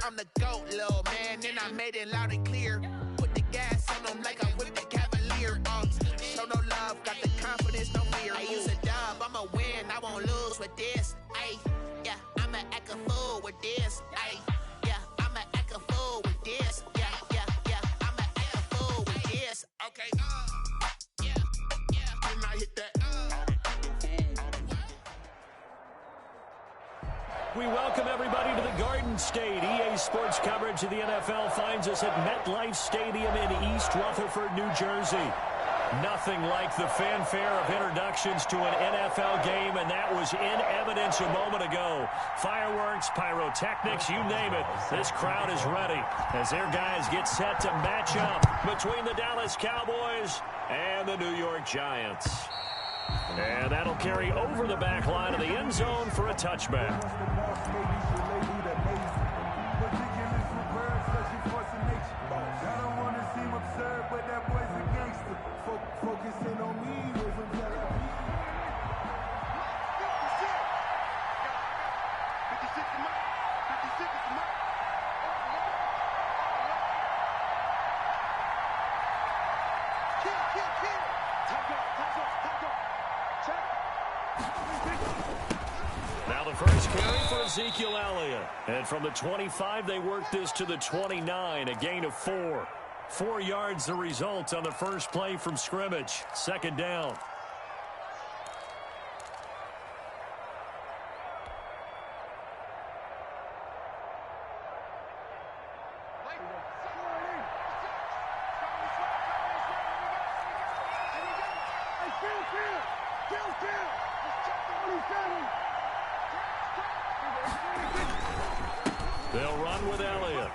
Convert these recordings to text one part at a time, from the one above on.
I'm the GOAT, little man, and I made it loud and clear. Put the gas on them like I'm with the Cavalier. Show no love, got the confidence, no fear. I use a dub, I'ma win, I won't lose with this. Ay, yeah, I'ma act a fool with this. Ay, yeah, I'ma act a fool with this. Yeah, yeah, yeah, I'ma act a fool with this. Okay, yeah, yeah, and I hit that. We welcome everybody to the Garden State. EA Sports coverage of the NFL finds us at MetLife Stadium in East Rutherford, New Jersey. Nothing like the fanfare of introductions to an NFL game, and that was in evidence a moment ago. Fireworks, pyrotechnics, you name it. This crowd is ready as their guys get set to match up between the Dallas Cowboys and the New York Giants. And that'll carry over the back line of the end zone for a touchback. Now the first carry for Ezekiel Elliott. And from the 25, they work this to the 29, a gain of 4. 4 yards the result on the first play from scrimmage. Second down. They'll run with Elliott.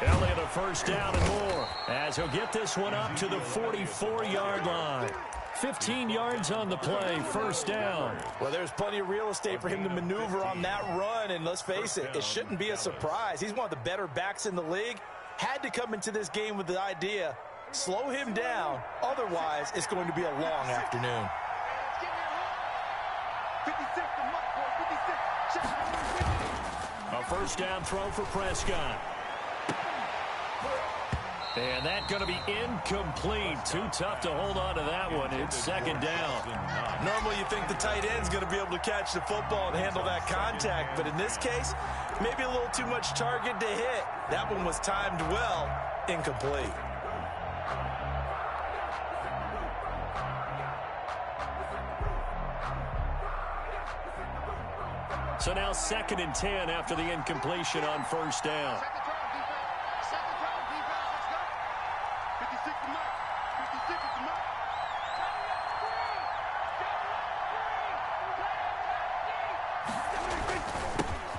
Elliott a first down and more as he'll get this one up to the 44-yard line. 15 yards on the play, first down. Well, there's plenty of real estate for him to maneuver on that run, and let's face it, it shouldn't be a surprise. He's one of the better backs in the league. Had to come into this game with the idea, slow him down, otherwise it's going to be a long afternoon. A first down throw for Prescott. And that's going to be incomplete. Too tough to hold on to that one. It's second down. Normally you think the tight end's going to be able to catch the football and handle that contact, but in this case, maybe a little too much target to hit. That one was timed well, incomplete. So now 2nd and 10 after the incompletion on first down.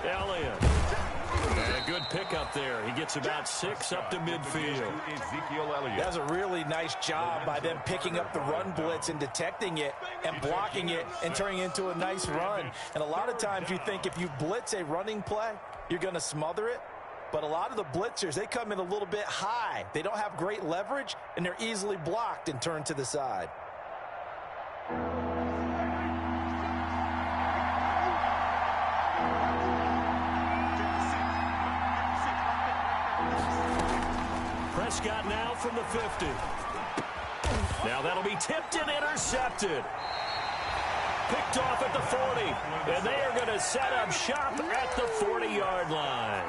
Elliott. And a good pickup there. He gets about 6 up to midfield. Ezekiel Elliott. That's a really nice job by them picking up the run blitz and detecting it and blocking it and turning it into a nice run. And a lot of times you think if you blitz a running play, you're going to smother it. But a lot of the blitzers, they come in a little bit high. They don't have great leverage, and they're easily blocked and turned to the side. Prescott now from the 50. Now that'll be tipped and intercepted. Picked off at the 40. And they are going to set up shop at the 40-yard line.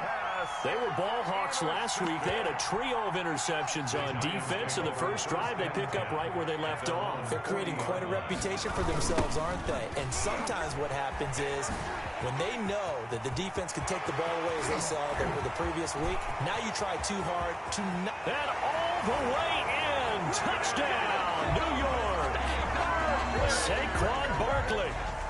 They were ball hawks last week. They had a trio of interceptions on defense. In the first drive, they pick up right where they left off. They're creating quite a reputation for themselves, aren't they? And sometimes what happens is when they know that the defense can take the ball away, as they saw over the previous week, now you try too hard to not. And all the way in. Touchdown, New York. Saquon Barkley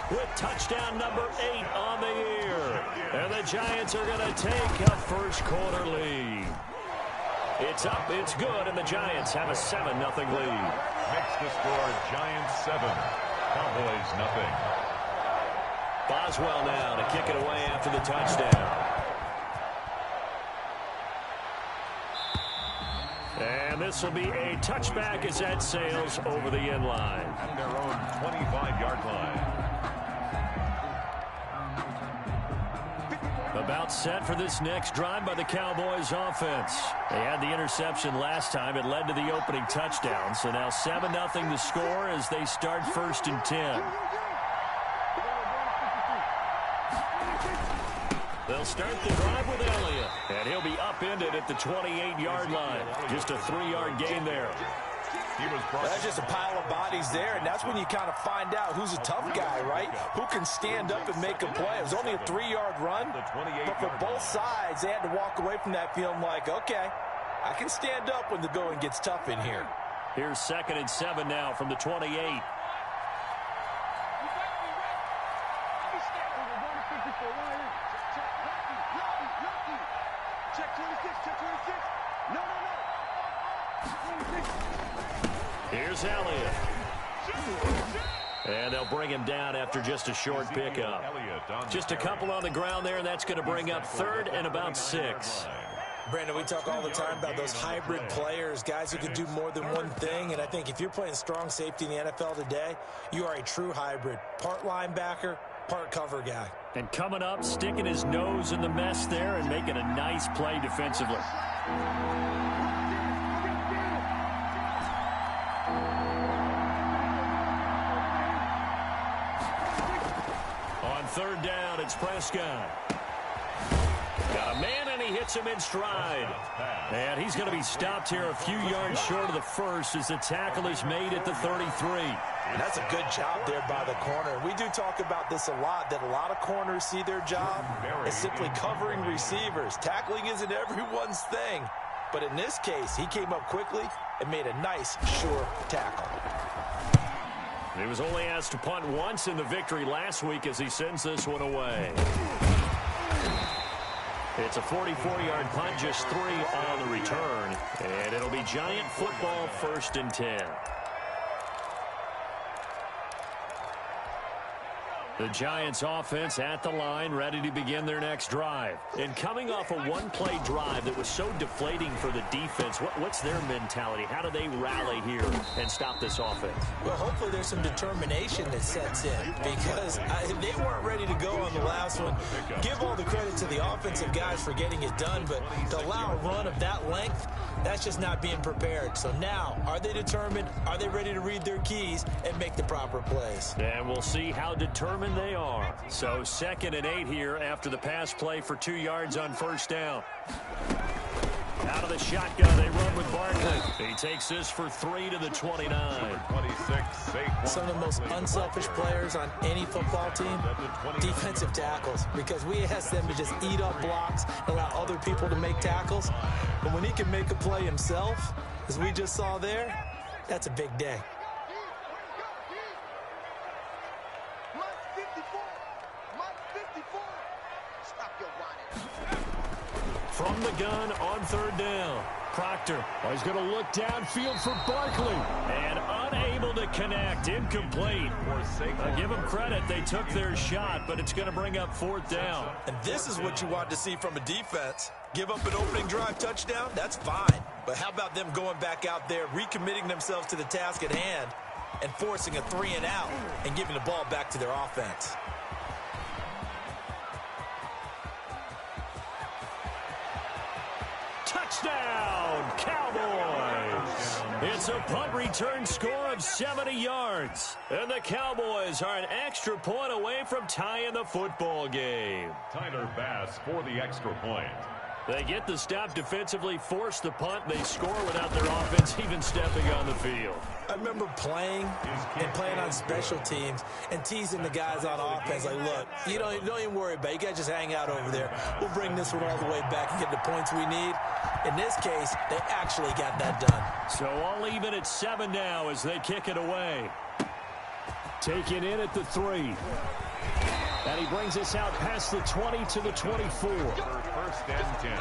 with touchdown number 8 on the year. And the Giants are going to take a first-quarter lead. It's up, it's good, and the Giants have a 7-0 lead. Makes the score Giants 7, Cowboys 0. Boswell now to kick it away after the touchdown. And this will be a touchback as that sails over the end line. At their own 25-yard line. The About set for this next drive by the Cowboys offense. They had the interception last time. It led to the opening touchdown. So now 7-0 the score as they start 1st and 10. They'll start the drive with Elliott. And he'll be upended at the 28-yard line. Just a 3-yard gain there. That's just a pile of bodies there, and that's when you kind of find out who's a tough guy, right? Who can stand up and make a play. It was only a 3-yard run, but for both sides, they had to walk away from that feeling like, okay, I can stand up when the going gets tough in here. Here's 2nd and 7 now from the 28. Here's Elliott. And they'll bring him down after just a short pickup. Just a couple on the ground there, and that's going to bring up 3rd and about 6. Brandon, we talk all the time about those hybrid players, guys who can do more than one thing, and I think if you're playing strong safety in the NFL today, you are a true hybrid. Part linebacker, part cover guy. And coming up, sticking his nose in the mess there and making a nice play defensively. On 3rd down, it's Prescott. Got a man, and he hits him in stride. And he's going to be stopped here a few yards short of the first as the tackle is made at the 33. And that's a good job there by the corner. We do talk about this a lot, that a lot of corners see their job as simply covering receivers. Tackling isn't everyone's thing. But in this case, he came up quickly and made a nice, sure tackle. He was only asked to punt once in the victory last week as he sends this one away. It's a 44-yard punt, just 3 on the return. And it'll be Giant football 1st and 10. The Giants offense at the line, ready to begin their next drive. And coming off a one-play drive that was so deflating for the defense, what's their mentality? How do they rally here and stop this offense? Well, hopefully there's some determination that sets in because they weren't ready to go on the last one. Give all the credit to the offensive guys for getting it done, but to allow a run of that length, that's just not being prepared. So now, are they determined? Are they ready to read their keys and make the proper plays? And we'll see how determined they are. So 2nd and 8 here after the pass play for 2 yards on 1st down. Out of the shotgun, they run with Barkley. He takes this for 3 to the 29. Some of the most unselfish players on any football team, defensive tackles, because we ask them to just eat up blocks, allow other people to make tackles. But when he can make a play himself, as we just saw there, that's a big day. From the gun on 3rd down. Proctor, he's going to look downfield for Barkley. And unable to connect. Incomplete. Give them credit. They took their shot, but it's going to bring up 4th down. And this is what you want to see from a defense. Give up an opening drive touchdown, that's fine. But how about them going back out there, recommitting themselves to the task at hand, and forcing a 3-and-out and giving the ball back to their offense? Touchdown, Cowboys! It's a punt return score of 70 yards. And the Cowboys are an extra point away from tying the football game. Tyler Bass for the extra point. They get the stop defensively, force the punt. They score without their offense even stepping on the field. I remember playing on special teams and teasing the guys on offense like, look, you don't even worry about it. You guys just hang out over there. We'll bring this one all the way back and get the points we need. In this case, they actually got that done. So all even at 7 now as they kick it away. Taken in at the 3. And he brings us out past the 20 to the 24. 1st and 10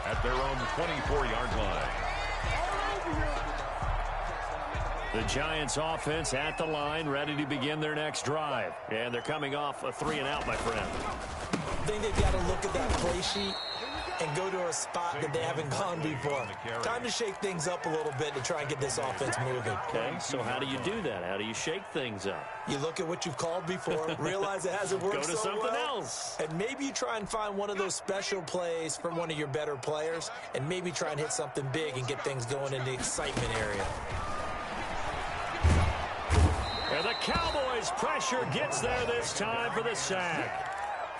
at their own 24-yard line. The Giants offense at the line, ready to begin their next drive. And they're coming off a 3-and-out, my friend. I think they've got to look at that play sheet and go to a spot that they haven't gone before. Time to shake things up a little bit to try and get this offense moving. Okay, so how do you do that? How do you shake things up? You look at what you've called before, realize it hasn't worked Go to so something well, else. and maybe you try and find one of those special plays from one of your better players, and maybe try and hit something big and get things going in the excitement area. And the Cowboys' pressure gets there this time for the sack.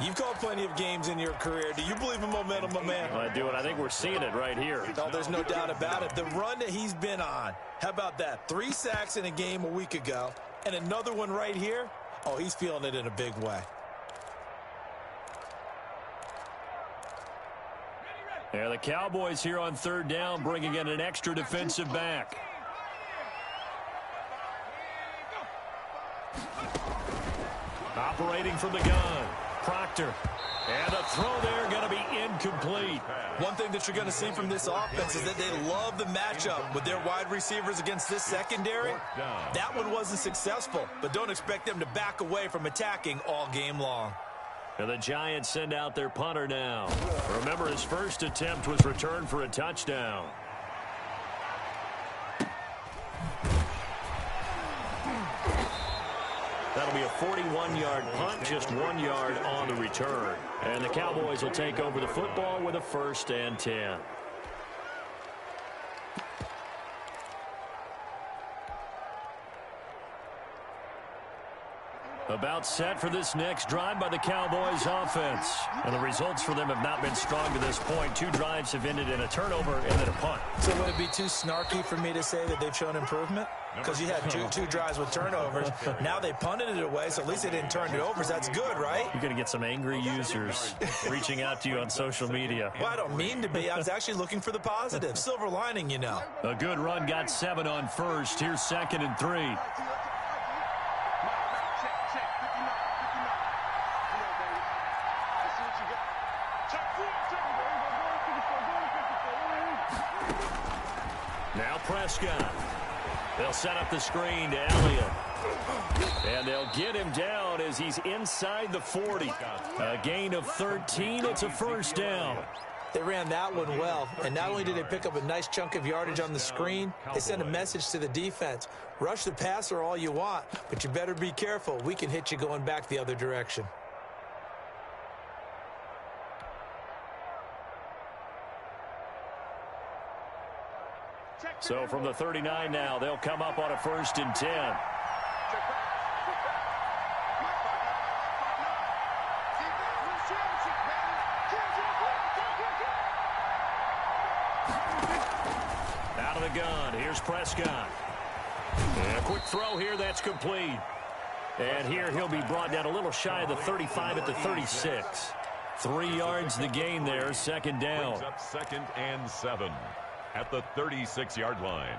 You've called plenty of games in your career. Do you believe in momentum, my man? I do, and I think we're seeing it right here. No, there's no doubt about it. The run that he's been on, how about that? 3 sacks in a game a week ago, and another one right here. Oh, he's feeling it in a big way. Yeah, the Cowboys here on 3rd down, bringing in an extra defensive back. Operating from the gun, Proctor. And a throw there going to be incomplete. One thing that you're going to see from this offense is that they love the matchup with their wide receivers against this secondary. That one wasn't successful, but don't expect them to back away from attacking all game long. And the Giants send out their punter now. Remember, his first attempt was returned for a touchdown. That'll be a 41-yard punt, just 1 yard on the return. And the Cowboys will take over the football with a 1st and 10. About set for this next drive by the Cowboys offense. And the results for them have not been strong to this point. 2 drives have ended in a turnover and then a punt. So would it be too snarky for me to say that they've shown improvement? Because you had two drives with turnovers. Now they punted it away, so at least they didn't turn it over. So that's good, right? You're going to get some angry users reaching out to you on social media. Well, I don't mean to be. I was actually looking for the positive. Silver lining, you know. A good run got 7 on 1st. Here's 2nd and 3. Now Prescott. They'll set up the screen to Elliott. And they'll get him down as he's inside the 40. A gain of 13. It's a 1st down. They ran that one well, and not only did they pick up a nice chunk of yardage on the screen, they sent a message to the defense. Rush the passer all you want, but you better be careful. We can hit you going back the other direction. So from the 39 now, they'll come up on a 1st and 10. Out of the gun, here's Prescott. And a quick throw here, that's complete. And here he'll be brought down a little shy of the 35 at the 36. 3 yards the gain there, 2nd down. Brings up 2nd and 7 at the 36-yard line.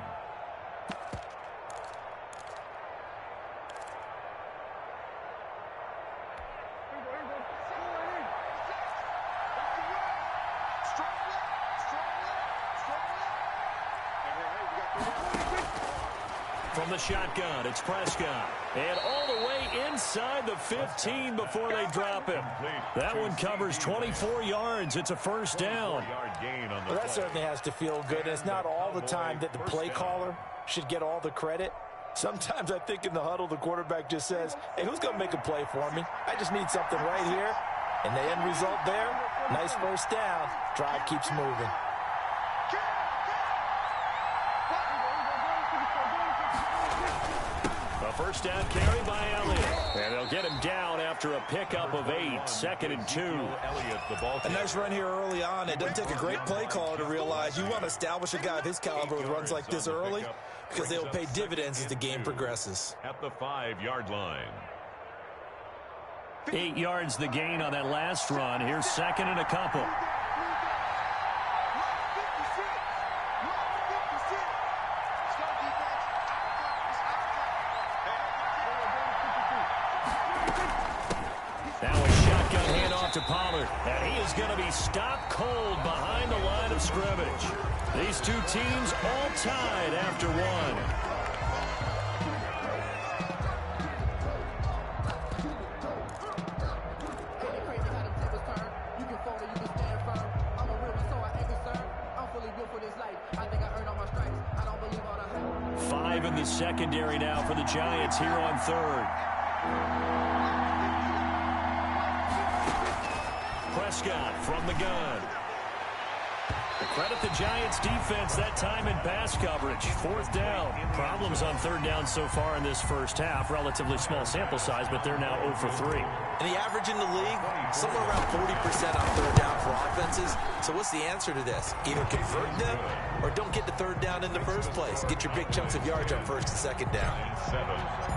From the shotgun, it's Prescott. And all the way inside the 15 before they drop him. That one covers 24 yards. It's a 1st down. Well, that certainly has to feel good. And it's not all the time that the play caller should get all the credit. Sometimes I think in the huddle, the quarterback just says, hey, who's going to make a play for me? I just need something right here. And the end result there, nice 1st down. Drive keeps moving. A 1st down carry by Elliott. And they'll get him down after a pickup of 8. 2nd and 2. A nice run here early on. It doesn't take a great play caller to realize you want to establish a guy of his caliber with runs like this early because they will pay dividends as the game progresses. At the 5-yard line. 8 yards the gain on that last run. Here's 2nd and a couple. Now a shotgun handoff to Pollard. And he is going to be stopped cold behind the line of scrimmage. These two teams all tied after one. five in the secondary now for the Giants here on third. Prescott from the gun. Credit the Giants defense that time in pass coverage. Fourth down. Problems on third down so far in this first half. Relatively small sample size, but they're now 0 for 3. And the average in the league, somewhere around 40% on third down for offenses. So what's the answer to this? Either convert them or don't get the third down in the first place. Get your big chunks of yards on first and second down.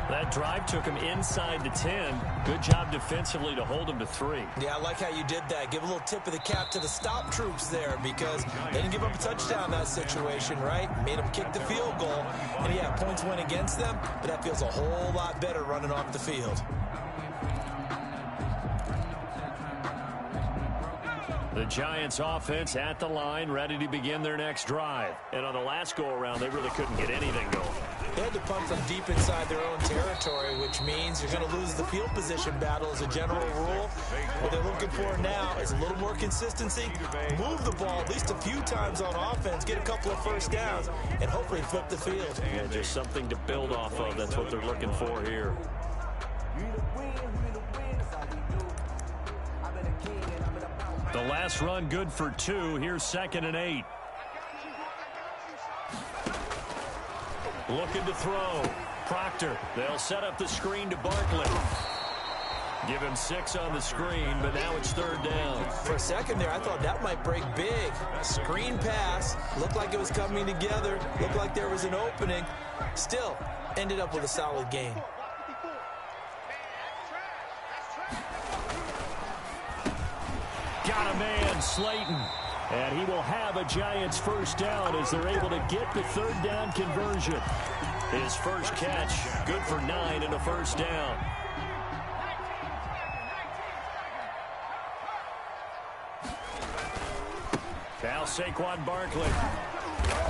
That drive took him inside the 10. Good job defensively to hold him to 3. Yeah, I like how you did that. Give a little tip of the cap to the stop troops there because they didn't give up a touchdown in that situation, right? Made them kick the field goal. And yeah, points went against them, but that feels a whole lot better running off the field. The Giants offense at the line, ready to begin their next drive. And on the last go-around, they really couldn't get anything going. They had to punt from deep inside their own territory, which means you're going to lose the field position battle as a general rule. What they're looking for now is a little more consistency, move the ball at least a few times on offense, get a couple of first downs, and hopefully flip the field. Yeah, just something to build off of. That's what they're looking for here. The last run good for 2. Here's 2nd and 8. Looking to throw. Proctor. They'll set up the screen to Barkley. Give him 6 on the screen, but now it's 3rd down. For a second there, I thought that might break big. Screen pass. Looked like it was coming together. Looked like there was an opening. Still, ended up with a solid gain. Got a man, Slayton. And he will have a Giants first down as they're able to get the 3rd down conversion. His first catch, good for 9 and a first down. Now Saquon Barkley.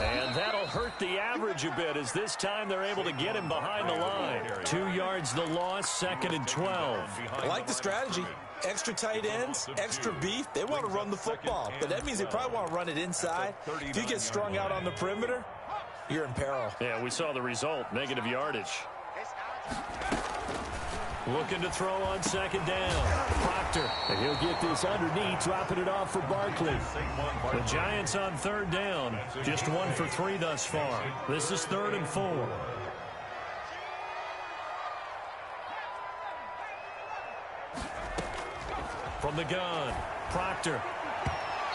And that'll hurt the average a bit as this time they're able to get him behind the line. 2 yards the loss, 2nd and 12. I like the strategy. Extra tight ends, extra beef. They want to run the football, but that means they probably want to run it inside. If you get strung out on the perimeter, you're in peril. Yeah, we saw the result, negative yardage. Looking to throw on 2nd down. Proctor. And he'll get this underneath, dropping it off for Barkley. The Giants on 3rd down. Just 1 for 3 thus far. This is 3rd and 4. From the gun, Proctor.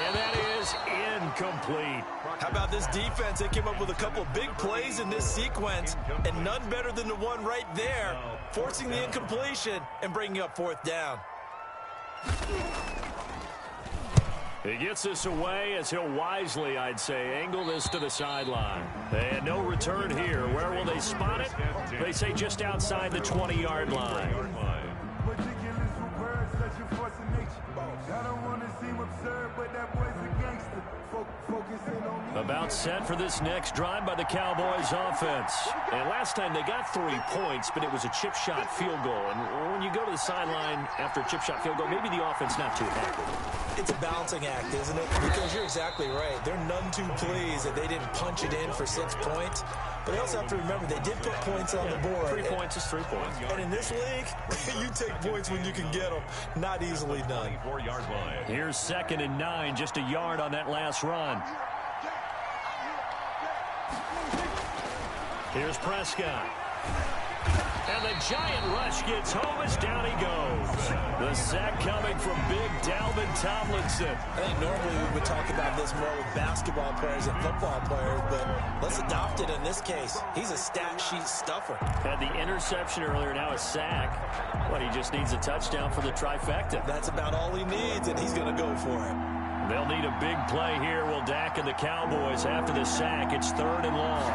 And that is incomplete. How about this defense? They came up with a couple of big plays in this sequence, and none better than the one right there, forcing the incompletion and bringing up 4th down. He gets this away as he'll wisely, I'd say, angle this to the sideline. And no return here. Where will they spot it? They say just outside the 20-yard line. About set for this next drive by the Cowboys offense. And last time they got 3 points, but it was a chip shot field goal. And when you go to the sideline after a chip shot field goal, maybe the offense not too happy. It's a balancing act, isn't it? Because you're exactly right. They're none too pleased that they didn't punch it in for 6 points. But they also have to remember they did put points on the board. 3 points is 3 points. And in this league, you take points when you can get them. Not easily done. Here's 2nd and 9, just a yard on that last run. Here's Prescott. And the giant rush gets home as down he goes. The sack coming from big Dalvin Tomlinson. I think normally we would talk about this more with basketball players and football players, but let's adopt it in this case. He's a stat sheet stuffer. Had the interception earlier, now a sack. What, he just needs a touchdown for the trifecta. That's about all he needs, and he's going to go for it. They'll need a big play here. Will Dak and the Cowboys after the sack. It's 3rd and long.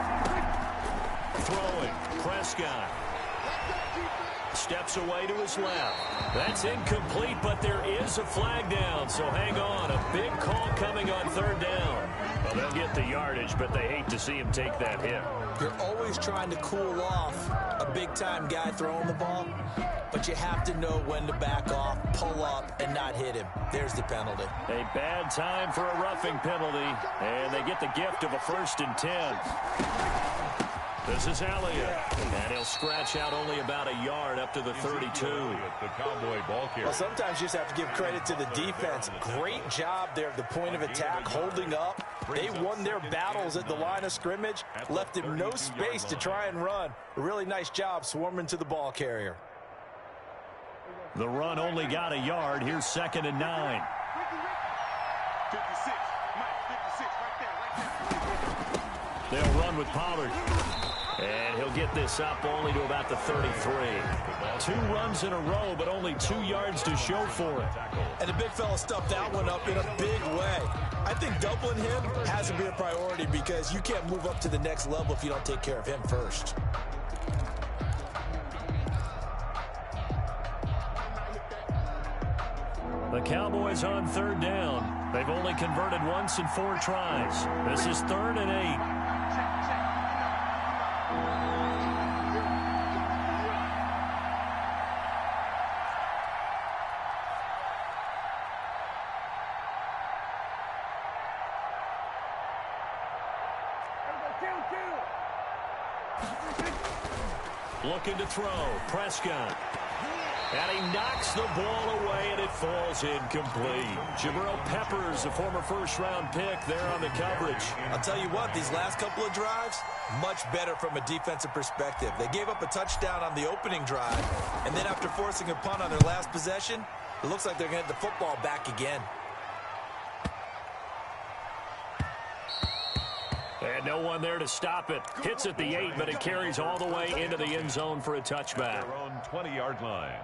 Throwing, Prescott. Steps away to his left. That's incomplete, but there is a flag down, so hang on. A big call coming on 3rd down. Well, they'll get the yardage, but they hate to see him take that hit. You're always trying to cool off a big-time guy throwing the ball, but you have to know when to back off, pull up, and not hit him. There's the penalty. A bad time for a roughing penalty, and they get the gift of a 1st and 10. This is Elliott, and he'll scratch out only about a yard up to the 32. The Cowboy ball carrier. Well, sometimes you just have to give credit to the defense. Great job there at the point of attack, holding up. They won their battles at the line of scrimmage, left him no space to try and run. A really nice job swarming to the ball carrier. The run only got a yard. Here's 2nd and 9. 56, Mike, 56, right there. They'll run with Pollard. And he'll get this up only to about the 33. 2 runs in a row, but only 2 yards to show for it. And the big fella stuffed that one up in a big way. I think doubling him has to be a priority because you can't move up to the next level if you don't take care of him first. The Cowboys on 3rd down. They've only converted once in 4 tries. This is 3rd and 8. Looking to throw. Prescott. And he knocks the ball away, and it falls incomplete. Jabril Peppers, a former first-round pick, there on the coverage. I'll tell you what, these last couple of drives, much better from a defensive perspective. They gave up a touchdown on the opening drive, and then after forcing a punt on their last possession, it looks like they're going to get the football back again. And no one there to stop it. Hits at the 8, but it carries all the way into the end zone for a touchback. Their own 20-yard line.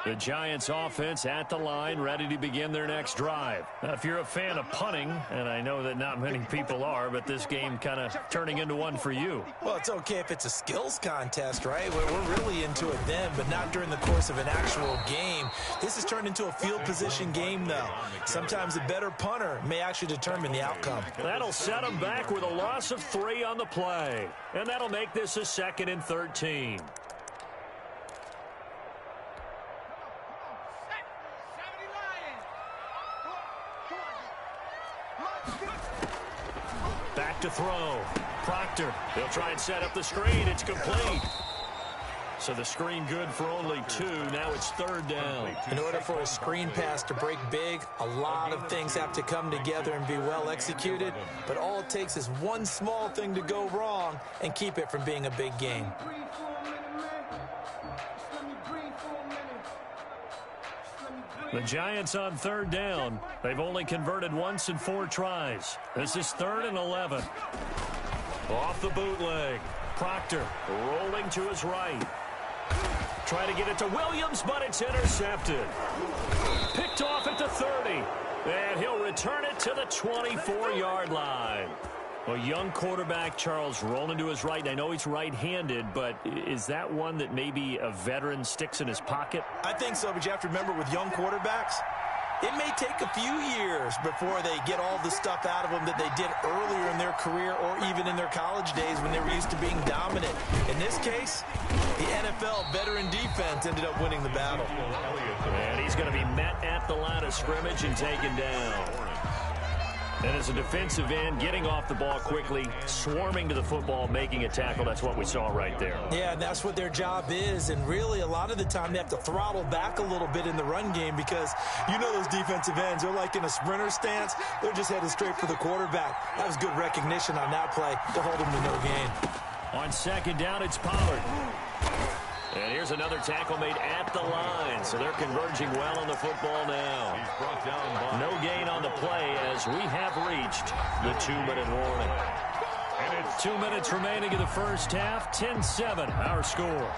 The Giants offense at the line, ready to begin their next drive. Now, if you're a fan of punting, and I know that not many people are, but this game kind of turning into one for you. Well, it's okay if it's a skills contest, right? We're really into it then, but not during the course of an actual game. This has turned into a field position game, though. Sometimes a better punter may actually determine the outcome. That'll set them back with a loss of 3 on the play. And that'll make this a 2nd and 13. Back to throw. Proctor. They'll try and set up the screen. It's complete. So the screen good for only 2. Now it's 3rd down. In order for a screen pass to break big, a lot of things have to come together and be well executed. But all it takes is one small thing to go wrong and keep it from being a big game. The Giants on 3rd down. They've only converted once in 4 tries. This is 3rd and 11. Off the bootleg. Proctor rolling to his right. Try to get it to Williams, but it's intercepted. Picked off at the 30. And he'll return it to the 24-yard line. Well, young quarterback Charles rolling to his right. I know he's right-handed, but is that one that maybe a veteran sticks in his pocket? I think so, but you have to remember with young quarterbacks, it may take a few years before they get all the stuff out of them that they did earlier in their career or even in their college days when they were used to being dominant. In this case, the NFL veteran defense ended up winning the battle. And he's going to be met at the line of scrimmage and taken down. And as a defensive end, getting off the ball quickly, swarming to the football, making a tackle, that's what we saw right there. Yeah, and that's what their job is. And really, a lot of the time, they have to throttle back a little bit in the run game because you know those defensive ends, they're like in a sprinter stance. They're just headed straight for the quarterback. That was good recognition on that play to hold him to no gain. On 2nd down, it's Pollard. And here's another tackle made at the line. So they're converging well on the football now. He's brought down by No gain on the play as we have reached the 2-minute warning. and it's 2 minutes remaining in the first half. 10-7, our score.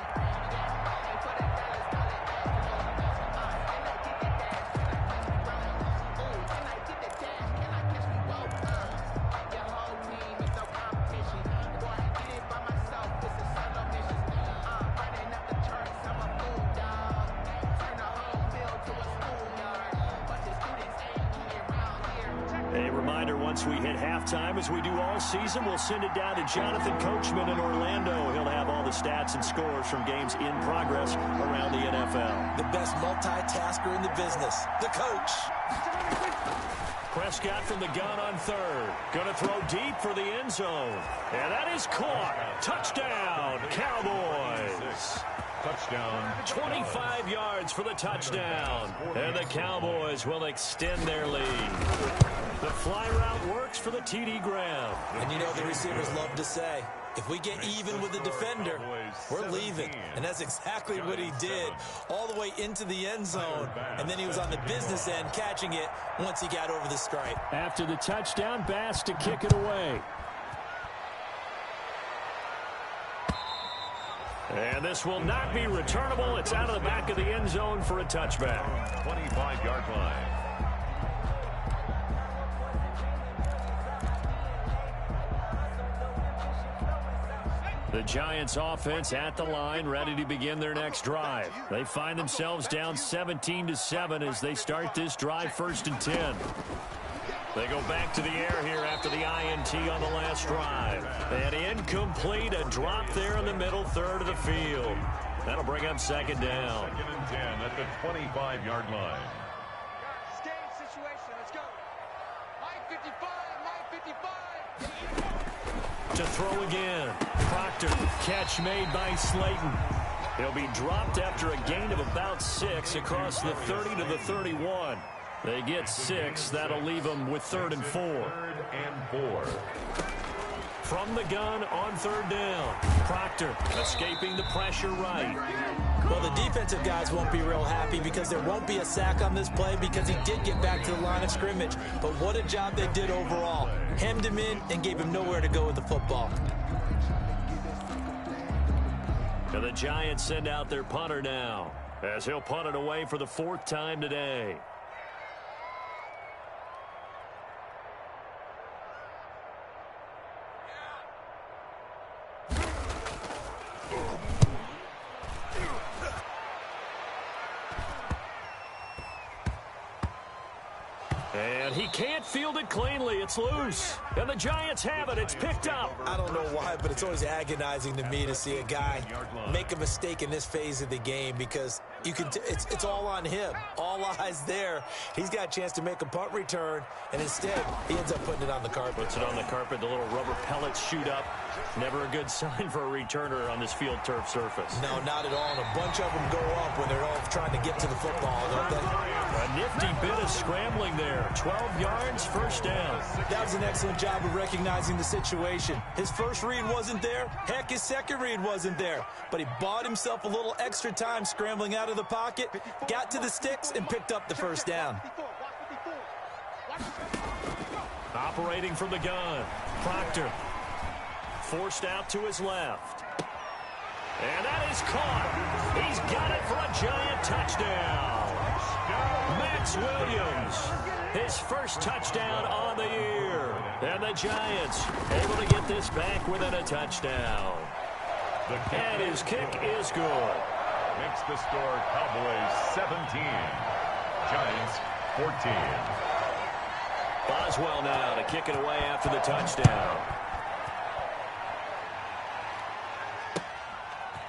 Once we hit halftime, as we do all season, we'll send it down to Jonathan Coachman in Orlando. He'll have all the stats and scores from games in progress around the NFL. The best multitasker in the business, the coach. Prescott from the gun on third. Going to throw deep for the end zone. And that is caught. Touchdown, Cowboys. Touchdown. 25 yards for the touchdown. And the Cowboys will extend their lead. The fly route works for the TD Graham. And you know the receivers love to say, if we get even with the defender, we're leaving. And that's exactly what he did, all the way into the end zone. And then he was on the business end catching it once he got over the stripe. After the touchdown, Bass to kick it away. And this will not be returnable. It's out of the back of the end zone for a touchback. 25-yard line. The Giants offense at the line, ready to begin their next drive. They find themselves down 17-7 as they start this drive 1st and 10. They go back to the air here after the INT on the last drive. And incomplete, a drop there in the middle third of the field. That'll bring up 2nd down. 2nd and 10 at the 25-yard line. Game situation, let's go. I-55. To throw again. Proctor, catch made by Slayton. He'll be dropped after a gain of about 6 across the 30 to the 31. They get 6. That'll leave them with 3rd and 4. 3rd and 4. From the gun on 3rd down. Proctor escaping the pressure right. Well, the defensive guys won't be real happy because there won't be a sack on this play because he did get back to the line of scrimmage. But what a job they did overall. Hemmed him in and gave him nowhere to go with the football. And the Giants send out their punter now as he'll punt it away for the 4th time today. And he can't field it cleanly. It's loose. And the Giants have it. It's picked up. I don't know why, but it's always agonizing to me to see a guy make a mistake in this phase of the game because you can. It's all on him. All eyes there. He's got a chance to make a punt return, and instead he ends up putting it on the carpet. Puts it on the carpet. The little rubber pellets shoot up. Never a good sign for a returner on this field turf surface. No, not at all. And a bunch of them go up when they're all trying to get to the football, don't they? A nifty bit of scrambling there. 12 yards, 1st down. That was an excellent job of recognizing the situation. His first read wasn't there. Heck, his second read wasn't there. But he bought himself a little extra time scrambling out of the pocket, got to the sticks, and picked up the 1st down. Operating from the gun. Proctor. Forced out to his left. And that is caught. He's got it for a Giant touchdown. Max Williams, his first touchdown on the year. And the Giants able to get this back within a touchdown. And his kick is good. Makes the score Cowboys 17. Giants 14. Boswell now to kick it away after the touchdown.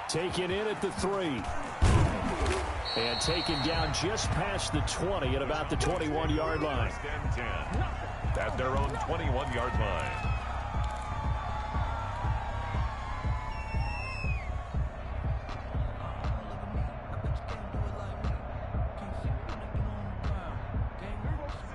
Taken in at the 3. And taken down just past the 20 at about the 21-yard line. 10 at their own 21-yard line.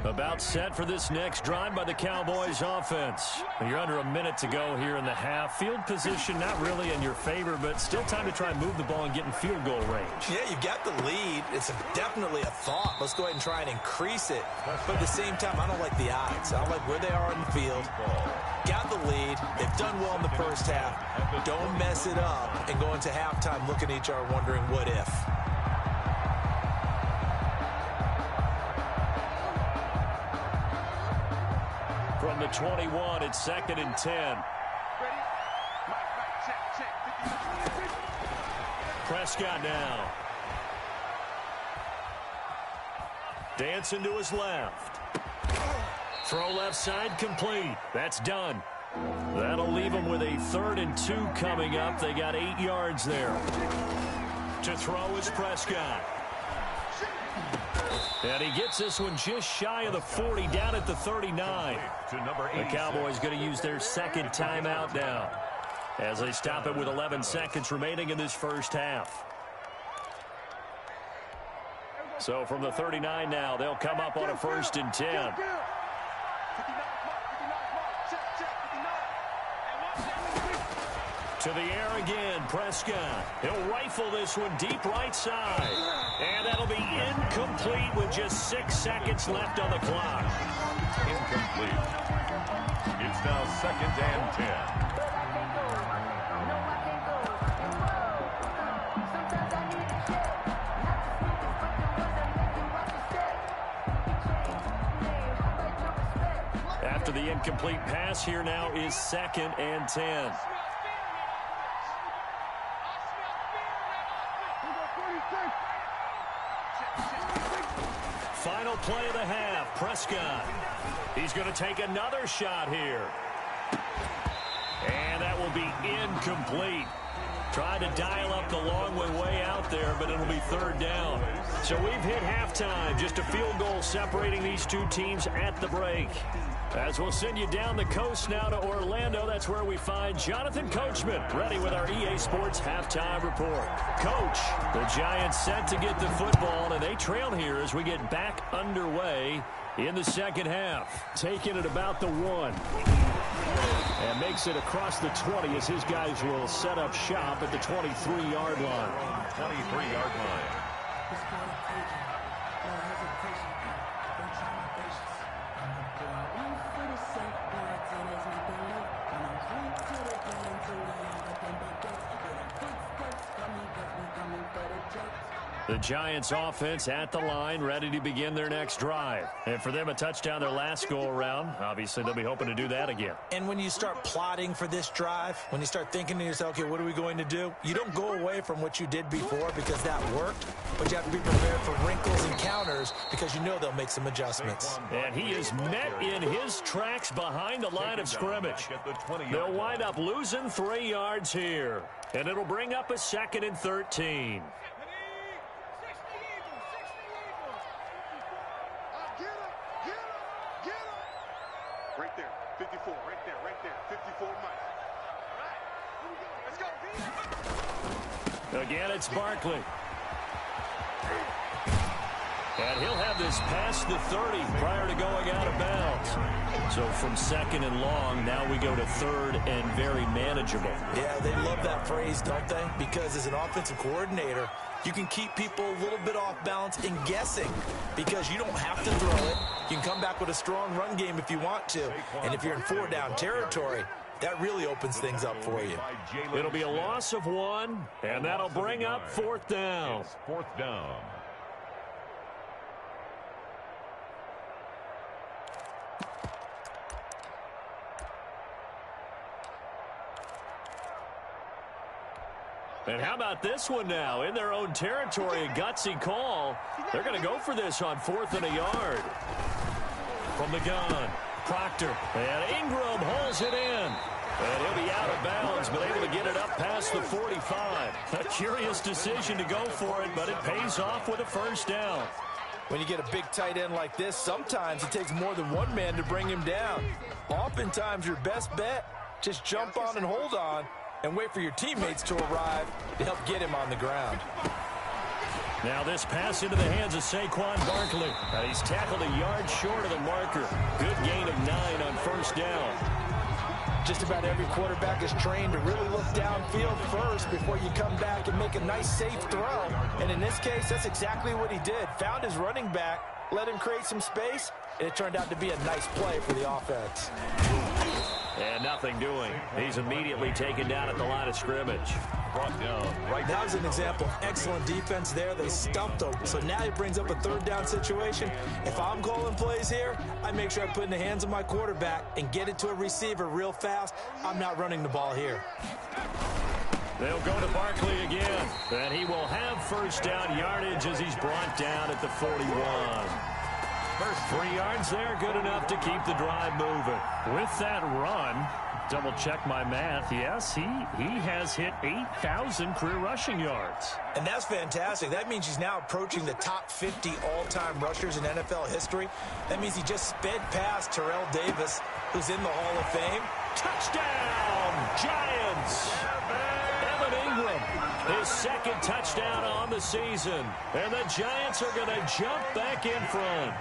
About set for this next drive by the Cowboys offense. You're under a minute to go here in the half. Field position not really in your favor, but still time to try and move the ball and get in field goal range. Yeah, you've got the lead. It's definitely a thought. Let's go ahead and try and increase it. But at the same time, I don't like the odds. I don't like where they are in the field. Got the lead. They've done well in the first half. Don't mess it up and go into halftime looking at each other wondering what if. From the 21, it's 2nd and 10. Prescott now. Dancing to his left. Throw left side complete. That's done. That'll leave them with a 3rd and 2 coming up. They got 8 yards there. To throw is Prescott. And he gets this one just shy of the 40, down at the 39. The Cowboys going to use their second timeout now as they stop it with 11 seconds remaining in this first half. So from the 39 now, they'll come up on a 1st and 10. To the air again, Prescott. He'll rifle this one deep right side. And that'll be incomplete with just 6 seconds left on the clock. Incomplete. It's now 2nd and 10. After the incomplete pass, here now is 2nd and 10. Final play of the half, Prescott. He's going to take another shot here. And that will be incomplete. Tried to dial up the long way out there, but it'll be 3rd down. So we've hit halftime. Just a field goal separating these two teams at the break. As we'll send you down the coast now to Orlando, that's where we find Jonathan Coachman, ready with our EA Sports halftime report. Coach, the Giants set to get the football, and they trail here as we get back underway in the second half. Taking it about the 1. And makes it across the 20 as his guys will set up shop at the 23-yard line. 23-yard line. The Giants offense at the line, ready to begin their next drive. And for them, a touchdown their last go-around. Obviously, they'll be hoping to do that again. And when you start plotting for this drive, when you start thinking to yourself, okay, what are we going to do? You don't go away from what you did before because that worked, but you have to be prepared for wrinkles and counters because you know they'll make some adjustments. And he is met in his tracks behind the line of scrimmage. They'll wind up losing 3 yards here. And it'll bring up a 2nd and 13. Right there, 54, right there, 54 miles. All right, here we go, let's go. Again, it's Barkley. And he'll have this past the 30 prior to going out of bounds. So from 2nd and long, now we go to 3rd and very manageable. Yeah, they love that phrase, don't they? Because as an offensive coordinator, you can keep people a little bit off balance and guessing because you don't have to throw it. You can come back with a strong run game if you want to. And if you're in 4-down territory, that really opens things up for you. It'll be a loss of 1, and that'll bring up 4th down. 4th down. And how about this one now? In their own territory, a gutsy call. They're going to go for this on 4th and a yard. From the gun, Proctor. And Ingram holds it in. And he'll be out of bounds, but able to get it up past the 45. A curious decision to go for it, but it pays off with a 1st down. When you get a big tight end like this, sometimes it takes more than one man to bring him down. Oftentimes, your best bet, just jump on and hold on and wait for your teammates to arrive to help get him on the ground. Now this pass into the hands of Saquon Barkley. He's tackled a yard short of the marker. Good gain of 9 on 1st down. Just about every quarterback is trained to really look downfield first before you come back and make a nice, safe throw. And in this case, that's exactly what he did. Found his running back, let him create some space, and it turned out to be a nice play for the offense. And nothing doing. He's immediately taken down at the line of scrimmage. Brought down right. That was an example of excellent defense there. They stumped him. So now he brings up a 3rd down situation. If I'm calling plays here, I make sure I put it in the hands of my quarterback and get it to a receiver real fast. I'm not running the ball here. They'll go to Barkley again. And he will have 1st down yardage as he's brought down at the 41. 3 yards there, good enough to keep the drive moving. With that run, double check my math. Yes, he has hit 8,000 career rushing yards. And that's fantastic. That means he's now approaching the top 50 all-time rushers in NFL history. That means he just sped past Terrell Davis, who's in the Hall of Fame. Touchdown, Giants! Evan Ingram, his second touchdown on the season. And the Giants are going to jump back in front.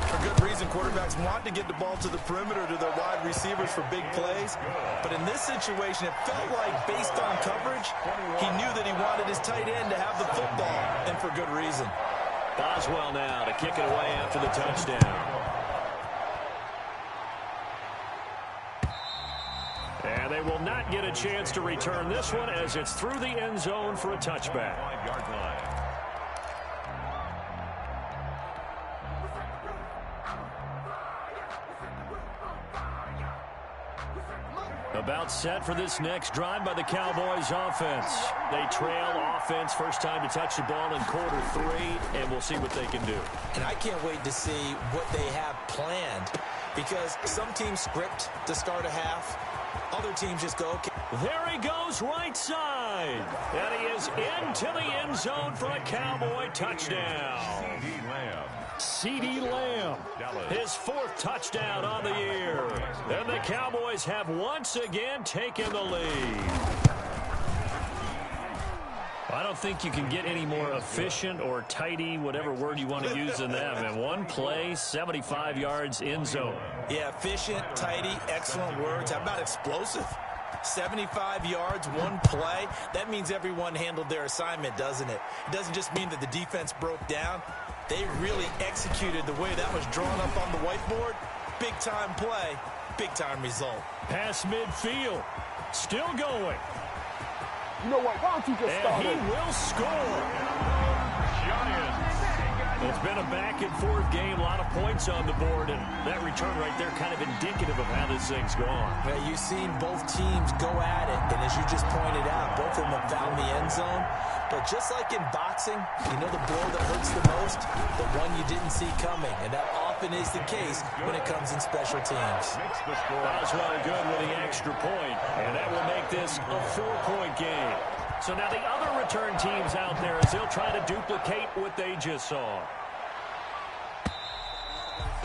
For good reason, quarterbacks want to get the ball to the perimeter to their wide receivers for big plays. But in this situation, it felt like based on coverage, he knew that he wanted his tight end to have the football, and for good reason. Boswell now to kick it away after the touchdown. And they will not get a chance to return this one as it's through the end zone for a touchback. 5-yard line. About set for this next drive by the Cowboys offense. They trail offense, first time to touch the ball in quarter 3, and we'll see what they can do. And I can't wait to see what they have planned, because some teams script to start a half. Other teams just go, okay. There he goes right side. And he is into the end zone for a Cowboy touchdown. CeeDee Lamb. CeeDee Lamb, his 4th touchdown on the year. And the Cowboys have once again taken the lead. I don't think you can get any more efficient or tidy, whatever word you want to use in them. In one play, 75 yards in zone. Yeah, efficient, tidy, excellent words. How about explosive? 75 yards, one play. That means everyone handled their assignment, doesn't it? It doesn't just mean that the defense broke down. They really executed the way that was drawn up on the whiteboard. Big-time play, big-time result. Pass midfield. Still going. You know what? Why don't you just start And he over? will score. Giants. It's been a back-and-forth game, a lot of points on the board, and that return right there kind of indicative of how this thing's gone. Yeah, you've seen both teams go at it, and as you just pointed out, both of them have found the end zone. But just like in boxing, you know the blow that hurts the most? The one you didn't see coming, and that often is the case when it comes in special teams. Boswell good with the extra point, and that will make this a 4-point game. So now the other return teams out there as they'll try to duplicate what they just saw.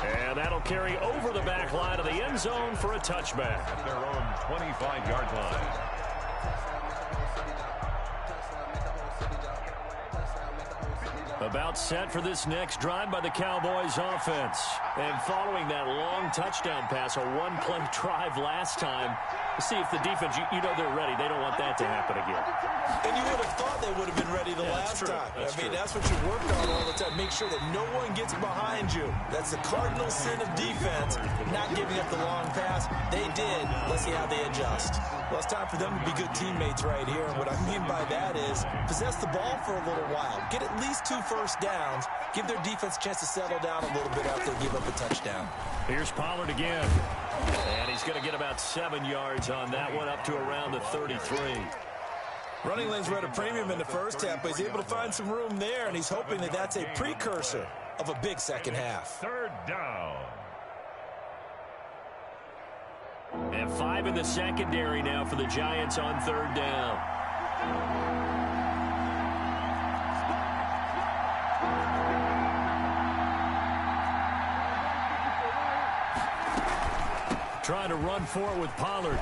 And that'll carry over the back line of the end zone for a touchback. At their own 25-yard line. About set for this next drive by the Cowboys offense. And following that long touchdown pass, a one-play drive last time, see if the defense, you know they're ready. They don't want that to happen again. And you would have thought they would have been ready the last time. That's what you worked on all the time. Make sure that no one gets behind you. That's the cardinal sin of defense, not giving up the long pass. They did. Let's see how they adjust. Well, it's time for them to be good teammates right here. And what I mean by that is possess the ball for a little while. Get at least 2 first downs. Give their defense a chance to settle down a little bit after they give up a touchdown. Here's Pollard again. And he's going to get about 7 yards on that one, up to around the 33. Running lanes were at a premium in the first half, but he's able to find some room there, and he's hoping that that's a precursor of a big second half. 3rd down. And 5 in the secondary now for the Giants on 3rd down. Trying to run for it with Pollard.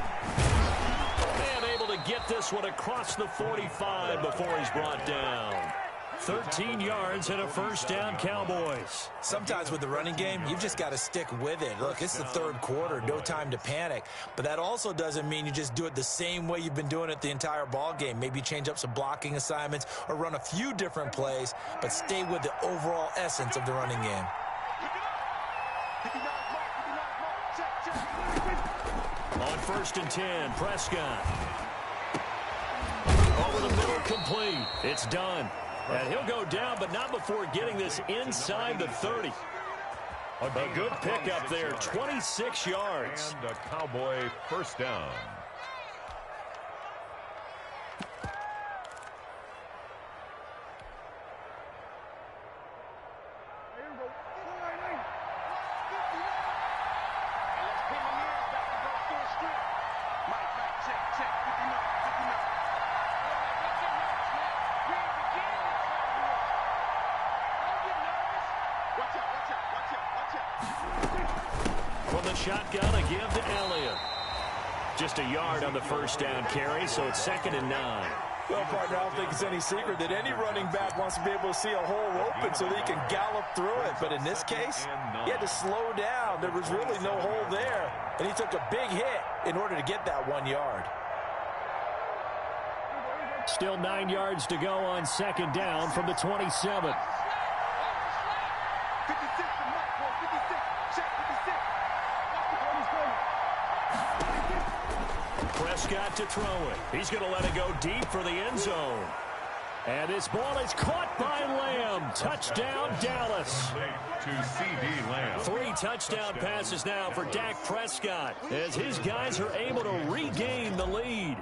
And able to get this one across the 45 before he's brought down. 13 yards and a first down, Cowboys. Sometimes with the running game, you've just got to stick with it. Look, it's the 3rd quarter, no time to panic. But that also doesn't mean you just do it the same way you've been doing it the entire ball game. Maybe change up some blocking assignments or run a few different plays, but stay with the overall essence of the running game. On 1st and 10, Prescott. Over the middle, complete. It's done. And he'll go down, but not before getting this inside the 30. A good pickup there, 26 yards. And a Cowboy first down. From the shotgun, a give to Elliott. Just a yard on the first down carry, so it's 2nd and 9. Well, partner, I don't think it's any secret that any running back wants to be able to see a hole open so that he can gallop through it. But in this case, he had to slow down. There was really no hole there, and he took a big hit in order to get that 1 yard. Still 9 yards to go on 2nd down from the 27. Prescott to throw it. He's going to let it go deep for the end zone. And this ball is caught by Lamb. Touchdown, Dallas. To CD Lamb. 3 touchdown passes now for Dak Prescott as his guys are able to regain the lead.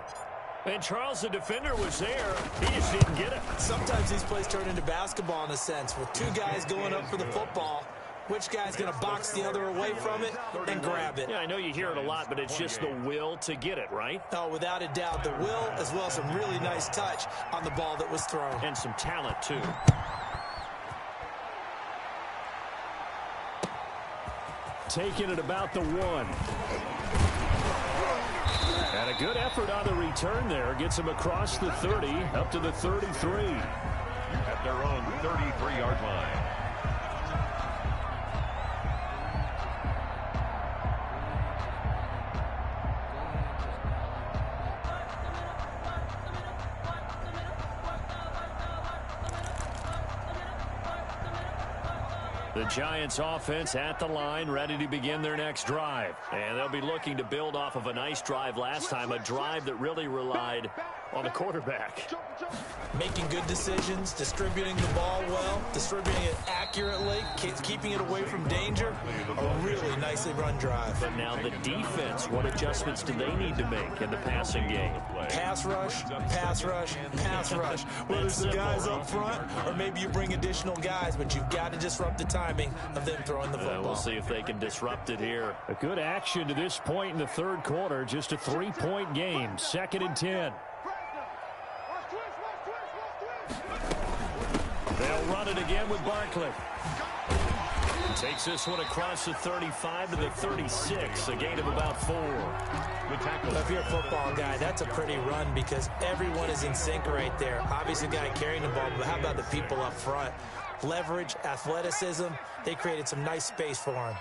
And Charles, the defender, was there. He just didn't get it. Sometimes these plays turn into basketball in a sense, with 2 guys going up for the football. Which guy's going to box the other away from it and grab it? Yeah, I know you hear it a lot, but it's just the will to get it, right? Oh, without a doubt. The will, as well as some really nice touch on the ball that was thrown. And some talent, too. Taking it about the 1. And a good effort on the return there. Gets him across the 30, up to the 33. At their own 33-yard line. The Giants offense at the line, ready to begin their next drive. And they'll be looking to build off of a nice drive last time, a drive that really relied on the quarterback. Making good decisions, distributing the ball well, distributing it accurately, keeping it away from danger. A really nicely run drive. But now the defense, what adjustments do they need to make in the passing game? Pass rush, pass rush, pass rush. Whether it's the guys up front or maybe you bring additional guys, but you've got to disrupt the timing of them throwing the football. We'll see if they can disrupt it here. A good action to this point in the third quarter. Just a 3-point game. 2nd and 10. They'll run it again with Barkley. Takes this one across the 35 to the 36, a gain of about 4. If you're a football guy, that's a pretty run because everyone is in sync right there. Obviously, the guy carrying the ball, but how about the people up front? Leverage, athleticism, they created some nice space for him.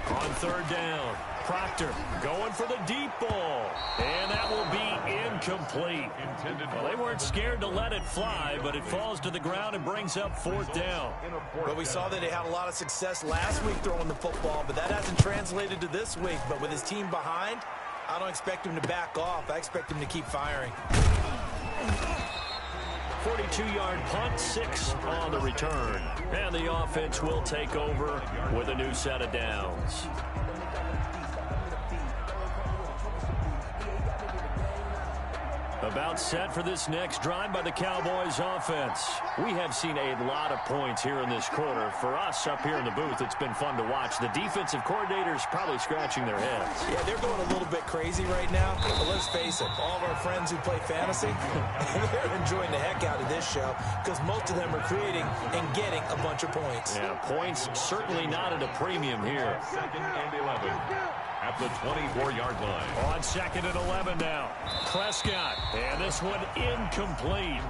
On 3rd down, Proctor going for the deep ball. And that will be incomplete. Well, they weren't scared to let it fly, but it falls to the ground and brings up 4th down. Well, we saw that he had a lot of success last week throwing the football, but that hasn't translated to this week. But with his team behind, I don't expect him to back off. I expect him to keep firing. 42-yard punt, 6 on the return. And the offense will take over with a new set of downs. About set for this next drive by the Cowboys offense. We have seen a lot of points here in this quarter. For us up here in the booth, it's been fun to watch. The defensive coordinators probably scratching their heads. Yeah, they're going a little bit crazy right now. But let's face it, all of our friends who play fantasy, they're enjoying the heck out of this show because most of them are creating and getting a bunch of points. Yeah, points certainly not at a premium here. 2nd and 11. At the 24-yard line. On 2nd and 11 now. Prescott. And this one incomplete.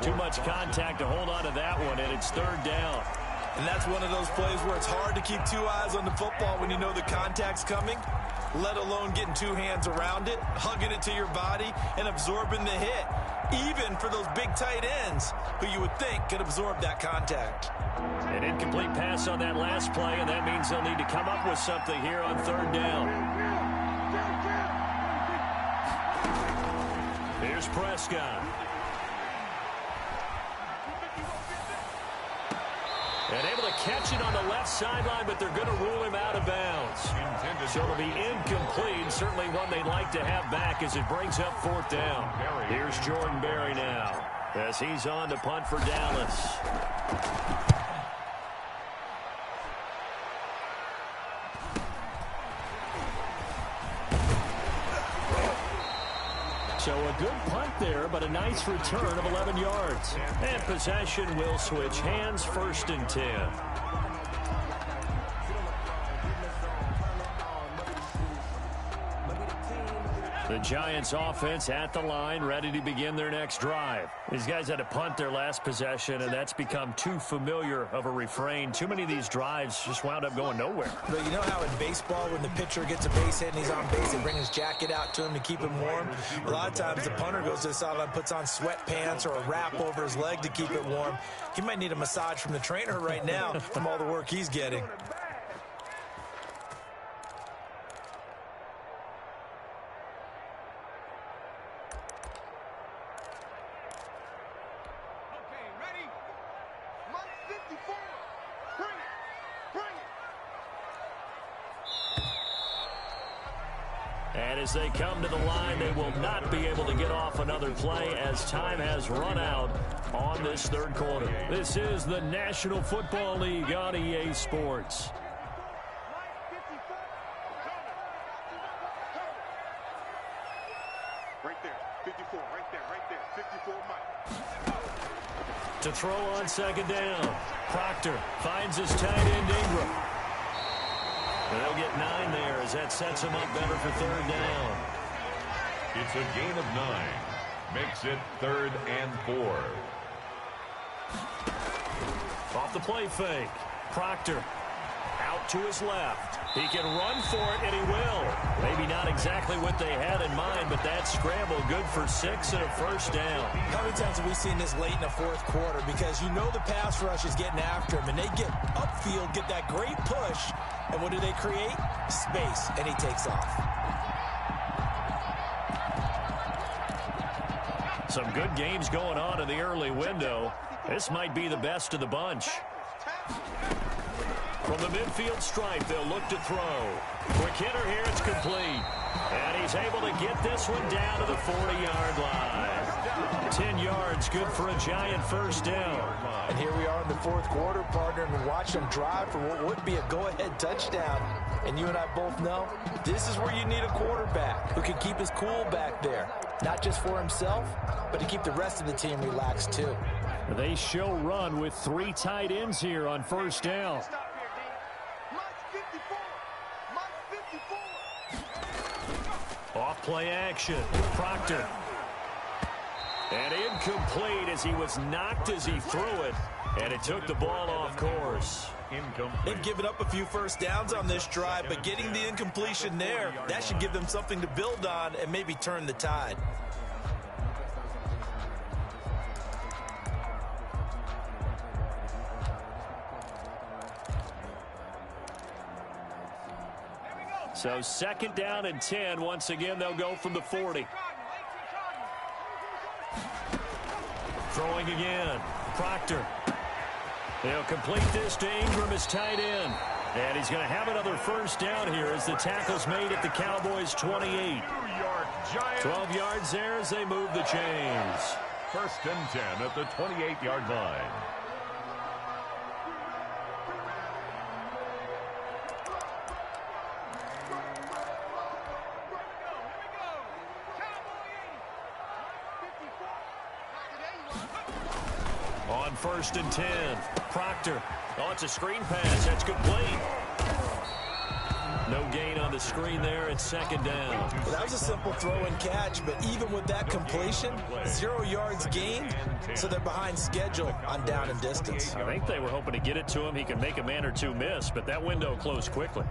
Too much contact to hold on to that one, and it's 3rd down. And that's one of those plays where it's hard to keep 2 eyes on the football when you know the contact's coming, let alone getting 2 hands around it, hugging it to your body, and absorbing the hit. Even for those big tight ends who you would think could absorb that contact. An incomplete pass on that last play, and that means they'll need to come up with something here on 3rd down. Here's Prescott. And able to catch it on the left sideline, but they're going to rule him out of bounds. So it'll be incomplete, certainly one they'd like to have back as it brings up 4th down. Here's Jordan Berry now as he's on to punt for Dallas. So a good punt there, but a nice return of 11 yards. And possession will switch hands, 1st and 10. The Giants offense at the line, ready to begin their next drive. These guys had to punt their last possession, and that's become too familiar of a refrain. Too many of these drives just wound up going nowhere. But you know how in baseball, when the pitcher gets a base hit and he's on base, they bring his jacket out to him to keep him warm? A lot of times the punter goes to the sideline, puts on sweatpants or a wrap over his leg to keep it warm. He might need a massage from the trainer right now from all the work he's getting. And as they come to the line, they will not be able to get off another play as time has run out on this 3rd quarter. This is the National Football League on EA Sports. Right there, 54, right there, 54, Mike. To throw on 2nd down, Proctor finds his tight end Ingram. They'll get 9 there as that sets him up better for 3rd down. It's a gain of 9. Makes it 3rd and 4. Off the play fake. Proctor out to his left. He can run for it, and he will. Maybe not exactly what they had in mind, but that scramble good for 6 and a 1st down. How many times have we seen this late in the 4th quarter? Because you know the pass rush is getting after him, and they get upfield, get that great push, and what do they create? Space, and he takes off. Some good games going on in the early window. This might be the best of the bunch. From the midfield stripe, they'll look to throw. Quick hitter here, it's complete. And he's able to get this one down to the 40-yard line. 10 yards, good for a Giant 1st down. And here we are in the 4th quarter, partner, and watch them drive for what would be a go-ahead touchdown. And you and I both know this is where you need a quarterback who can keep his cool back there. Not just for himself, but to keep the rest of the team relaxed too. They show run with 3 tight ends here on 1st down. Off play action. Proctor. And incomplete as he was knocked as he threw it. And it took the ball off course. They've given up a few 1st downs on this drive, but getting the incompletion there, that should give them something to build on and maybe turn the tide. So 2nd down and 10. Once again, they'll go from the 40. Throwing again. Proctor. They'll complete this to Ingram as tight end. And he's going to have another 1st down here as the tackle's made at the Cowboys' 28. 12 yards there as they move the chains. 1st and 10 at the 28-yard line. On 1st and 10, Proctor. Oh, it's a screen pass. That's complete. No gain on the screen there. It's 2nd down. Well, that was a simple throw and catch, but even with that completion, 0 yards gained, so they're behind schedule on down and distance. I think they were hoping to get it to him. He could make a man or two miss, but that window closed quickly.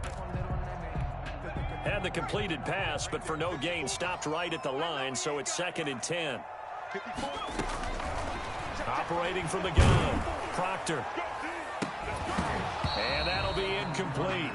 Had the completed pass, but for no gain, stopped right at the line, so it's 2nd and 10. Operating from the gun, Proctor. And that'll be incomplete.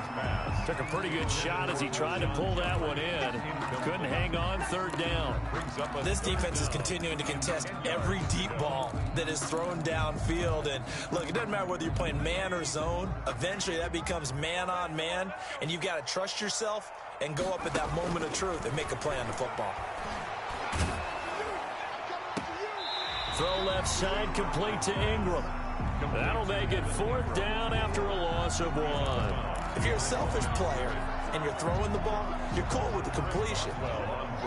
Took a pretty good shot as he tried to pull that one in. Couldn't hang on, 3rd down. This defense is continuing to contest every deep ball that is thrown downfield. And look, it doesn't matter whether you're playing man or zone. Eventually that becomes man on man. And you've got to trust yourself and go up at that moment of truth and make a play on the football. Throw left side, complete to Ingram. That'll make it 4th down after a loss of 1. If you're a selfish player and you're throwing the ball, you're cool with the completion.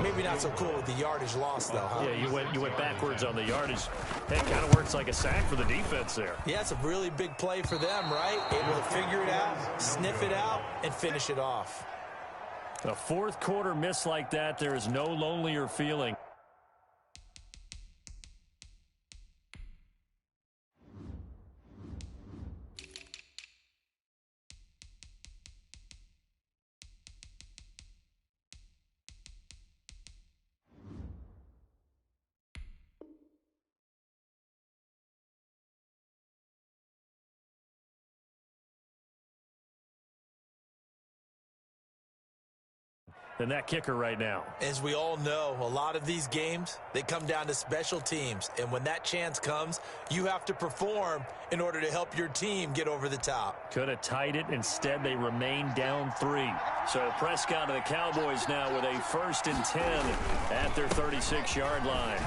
Maybe not so cool with the yardage loss, though, huh? Yeah, you went backwards on the yardage. It kind of works like a sack for the defense there. Yeah, it's a really big play for them, right? Able to figure it out, sniff it out, and finish it off. A fourth quarter miss like that, there is no lonelier feeling. And that kicker right now. As we all know, a lot of these games, they come down to special teams. And when that chance comes, you have to perform in order to help your team get over the top. Could have tied it. Instead, they remain down 3. So Prescott of the Cowboys now with a 1st and 10 at their 36-yard line.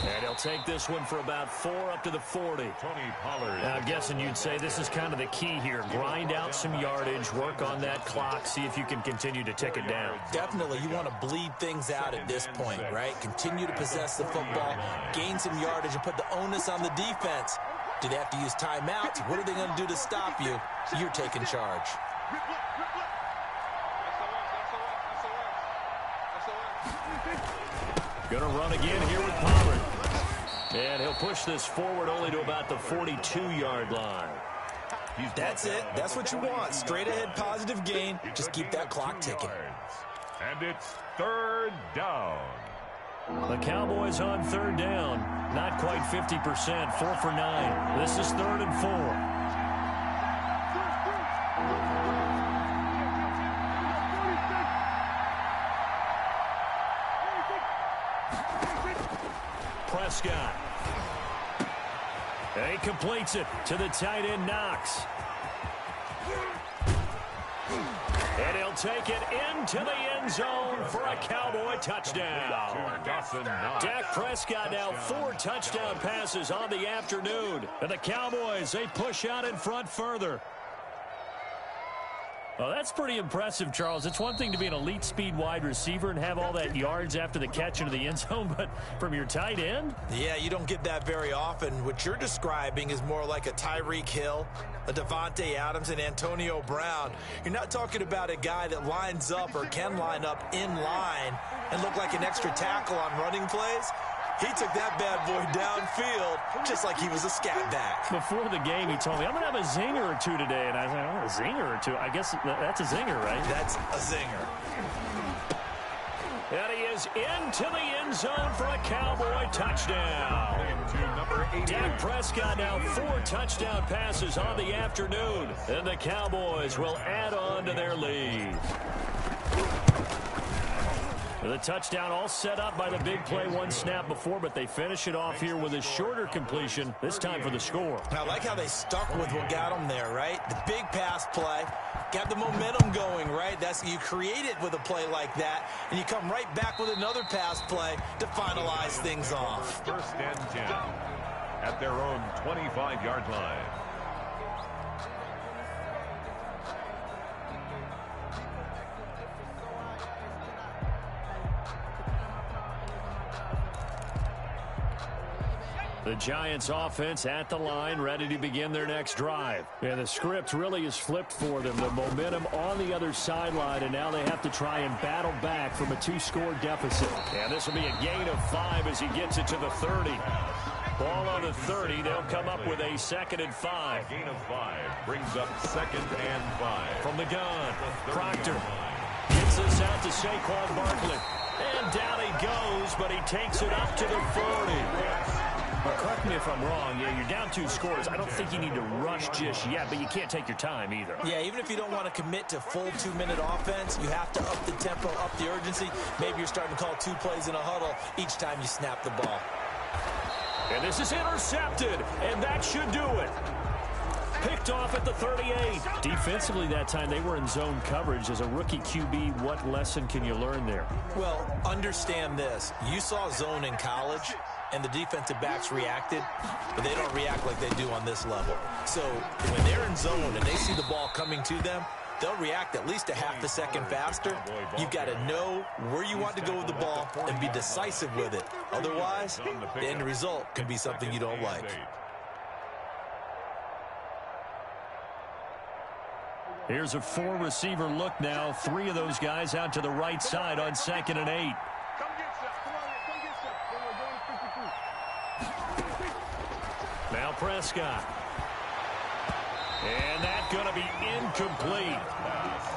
And he'll take this one for about 4 up to the 40. Tony Pollard. Now, I'm guessing you'd say this is kind of the key here. Grind out some yardage, work on that clock, see if you can continue to tick it down. Definitely, you want to bleed things out at this point, right? Continue to possess the football, gain some yardage, and put the onus on the defense. Do they have to use timeouts? What are they going to do to stop you? You're taking charge. Going to run again here with Pollard. And he'll push this forward only to about the 42-yard line. That's it. That's what you want. Straight ahead positive gain. Just keep that clock ticking. And it's 3rd down. The Cowboys on 3rd down. Not quite 50%. 4 for 9. This is 3rd and 4. Prescott. And he completes it to the tight end, Knox. And he'll take it into the end zone for a Cowboy touchdown. Dak Prescott now 4 touchdown passes on the afternoon. And the Cowboys, they push out in front further. Well, that's pretty impressive, Charles. It's one thing to be an elite speed wide receiver and have all that yards after the catch into the end zone, but from your tight end? Yeah, you don't get that very often. What you're describing is more like a Tyreek Hill, a Devontae Adams, and Antonio Brown. You're not talking about a guy that lines up or can line up in line and look like an extra tackle on running plays. He took that bad boy downfield just like he was a scat back. Before the game, he told me, I'm going to have a zinger or two today. And I was like, oh, a zinger or two? I guess that's a zinger, right? That's a zinger. And he is into the end zone for a Cowboy touchdown. Dak Prescott now 4 touchdown passes on the afternoon. And the Cowboys will add on to their lead. The touchdown all set up by the big play 1 snap before, but they finish it off here with a shorter completion, this time for the score. I like how they stuck with what got them there, right? The big pass play, got the momentum going, right? That's you create it with a play like that, and you come right back with another pass play to finalize things off. 1st and 10 at their own 25-yard line. The Giants offense at the line, ready to begin their next drive. And the script really is flipped for them. The momentum on the other sideline, and now they have to try and battle back from a 2-score deficit. And this will be a gain of 5 as he gets it to the 30. Ball on the 30. They'll come up with a 2nd and 5. Gain of 5 brings up 2nd and 5. From the gun, Proctor gets this out to Saquon Barkley. And down he goes, but he takes it up to the 40. Well, correct me if I'm wrong. Yeah, you're down 2 scores. I don't think you need to rush just yet, but you can't take your time either. Yeah, even if you don't want to commit to full 2-minute offense, you have to up the tempo, up the urgency. Maybe you're starting to call 2 plays in a huddle each time you snap the ball. And this is intercepted, and that should do it. Picked off at the 38. Defensively that time, they were in zone coverage. As a rookie QB, what lesson can you learn there? Well, understand this. You saw zone in college, and the defensive backs reacted, but they don't react like they do on this level. So when they're in zone and they see the ball coming to them, they'll react at least a half a second faster. You've got to know where you want to go with the ball and be decisive with it. Otherwise, the end result can be something you don't like. Here's a four-receiver look now. 3 of those guys out to the right side on 2nd and 8. Now Prescott. And that's going to be incomplete.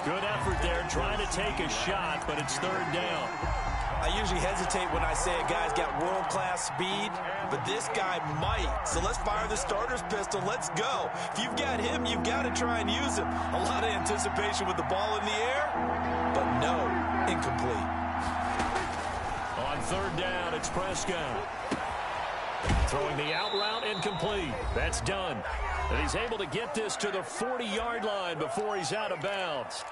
Good effort there trying to take a shot, but it's 3rd down. I usually hesitate when I say a guy's got world-class speed, but this guy might. So let's fire the starter's pistol. Let's go. If you've got him, you've got to try and use him. A lot of anticipation with the ball in the air, but no, incomplete. On 3rd down, it's Prescott. Throwing the out route, incomplete. That's done. And he's able to get this to the 40-yard line before he's out of bounds.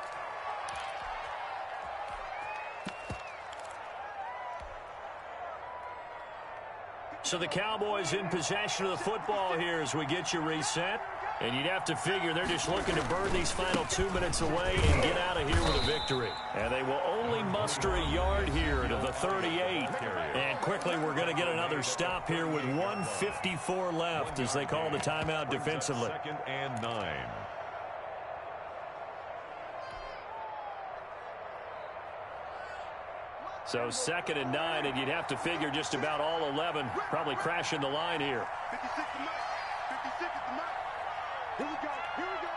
So the Cowboys in possession of the football here as we get you reset. And you'd have to figure they're just looking to burn these final 2 minutes away and get out of here with a victory. And they will only muster a yard here to the 38. And quickly we're going to get another stop here with 1:54 left as they call the timeout defensively. 2nd and 9. So 2nd and 9, and you'd have to figure just about all 11 probably crashing the line here. 56 to Mike. 56 to Mike. Here we go. Here we go.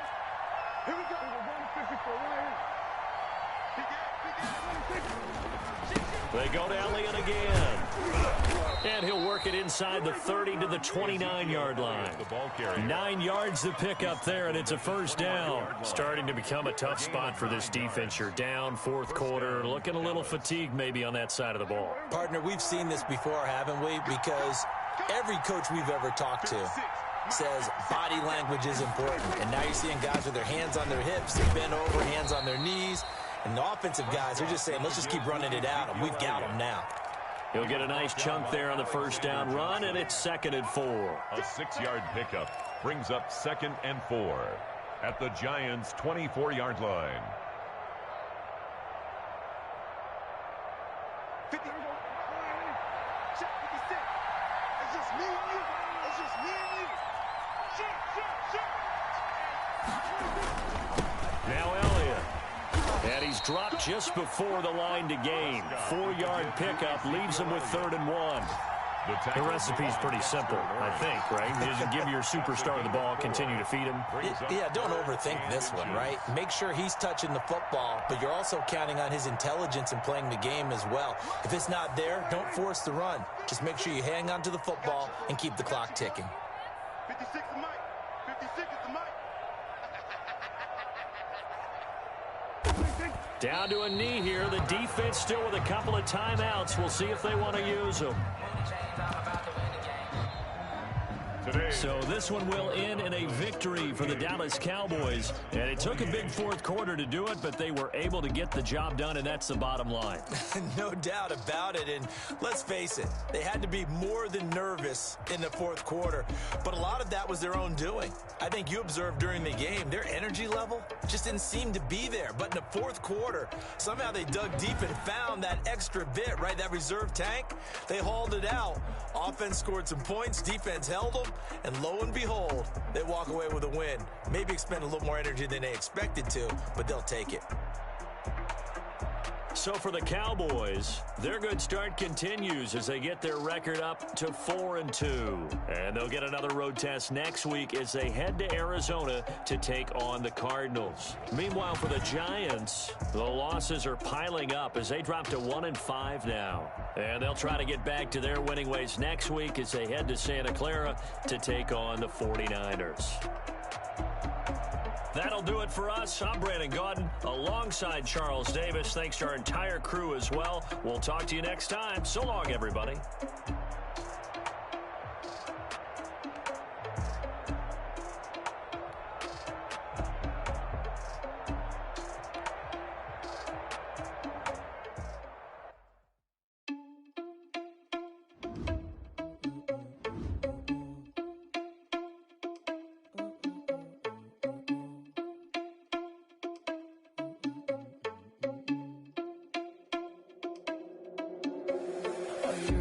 Here we go. We're 154 right here. They go to Elliott again. And he'll work it inside the 30 to the 29-yard line. 9 yards to pick up there, and it's a 1st down. Starting to become a tough spot for this defense. You're down 4th quarter, looking a little fatigued maybe on that side of the ball. Partner, we've seen this before, haven't we? Because every coach we've ever talked to says body language is important. And now you're seeing guys with their hands on their hips, they're bent over, hands on their knees. And the offensive guys are just saying, let's just keep running it out, and we've got them now. He'll get a nice chunk there on the 1st down run, and it's 2nd and 4. A 6-yard pickup brings up 2nd and 4 at the Giants' 24-yard line. 50. Check 56. It's just me and you. It's just me and you. Check. Now Elliott. And he's dropped just before the line to gain. 4-yard pickup leaves him with 3rd and 1. The recipe's pretty simple, I think, right? You just give your superstar the ball, continue to feed him. Yeah, don't overthink this one, right? Make sure he's touching the football, but you're also counting on his intelligence in playing the game as well. If it's not there, don't force the run. Just make sure you hang on to the football and keep the clock ticking. 56 to Mike. 56 to Mike. Down to a knee here. The defense still with a couple of timeouts. We'll see if they want to use them. So this one will end in a victory for the Dallas Cowboys. And it took a big 4th quarter to do it, but they were able to get the job done, and that's the bottom line. No doubt about it. And let's face it, they had to be more than nervous in the 4th quarter. But a lot of that was their own doing. I think you observed during the game, their energy level just didn't seem to be there. But in the 4th quarter, somehow they dug deep and found that extra bit, right? That reserve tank. They hauled it out. Offense scored some points. Defense held them. And lo and behold, they walk away with a win. Maybe expend a little more energy than they expected to, but they'll take it. So for the Cowboys, their good start continues as they get their record up to 4-2. And they'll get another road test next week as they head to Arizona to take on the Cardinals. Meanwhile, for the Giants, the losses are piling up as they drop to 1-5 now. And they'll try to get back to their winning ways next week as they head to Santa Clara to take on the 49ers. That'll do it for us. I'm Brandon Gaudin alongside Charles Davis. Thanks to our entire crew as well. We'll talk to you next time. So long, everybody.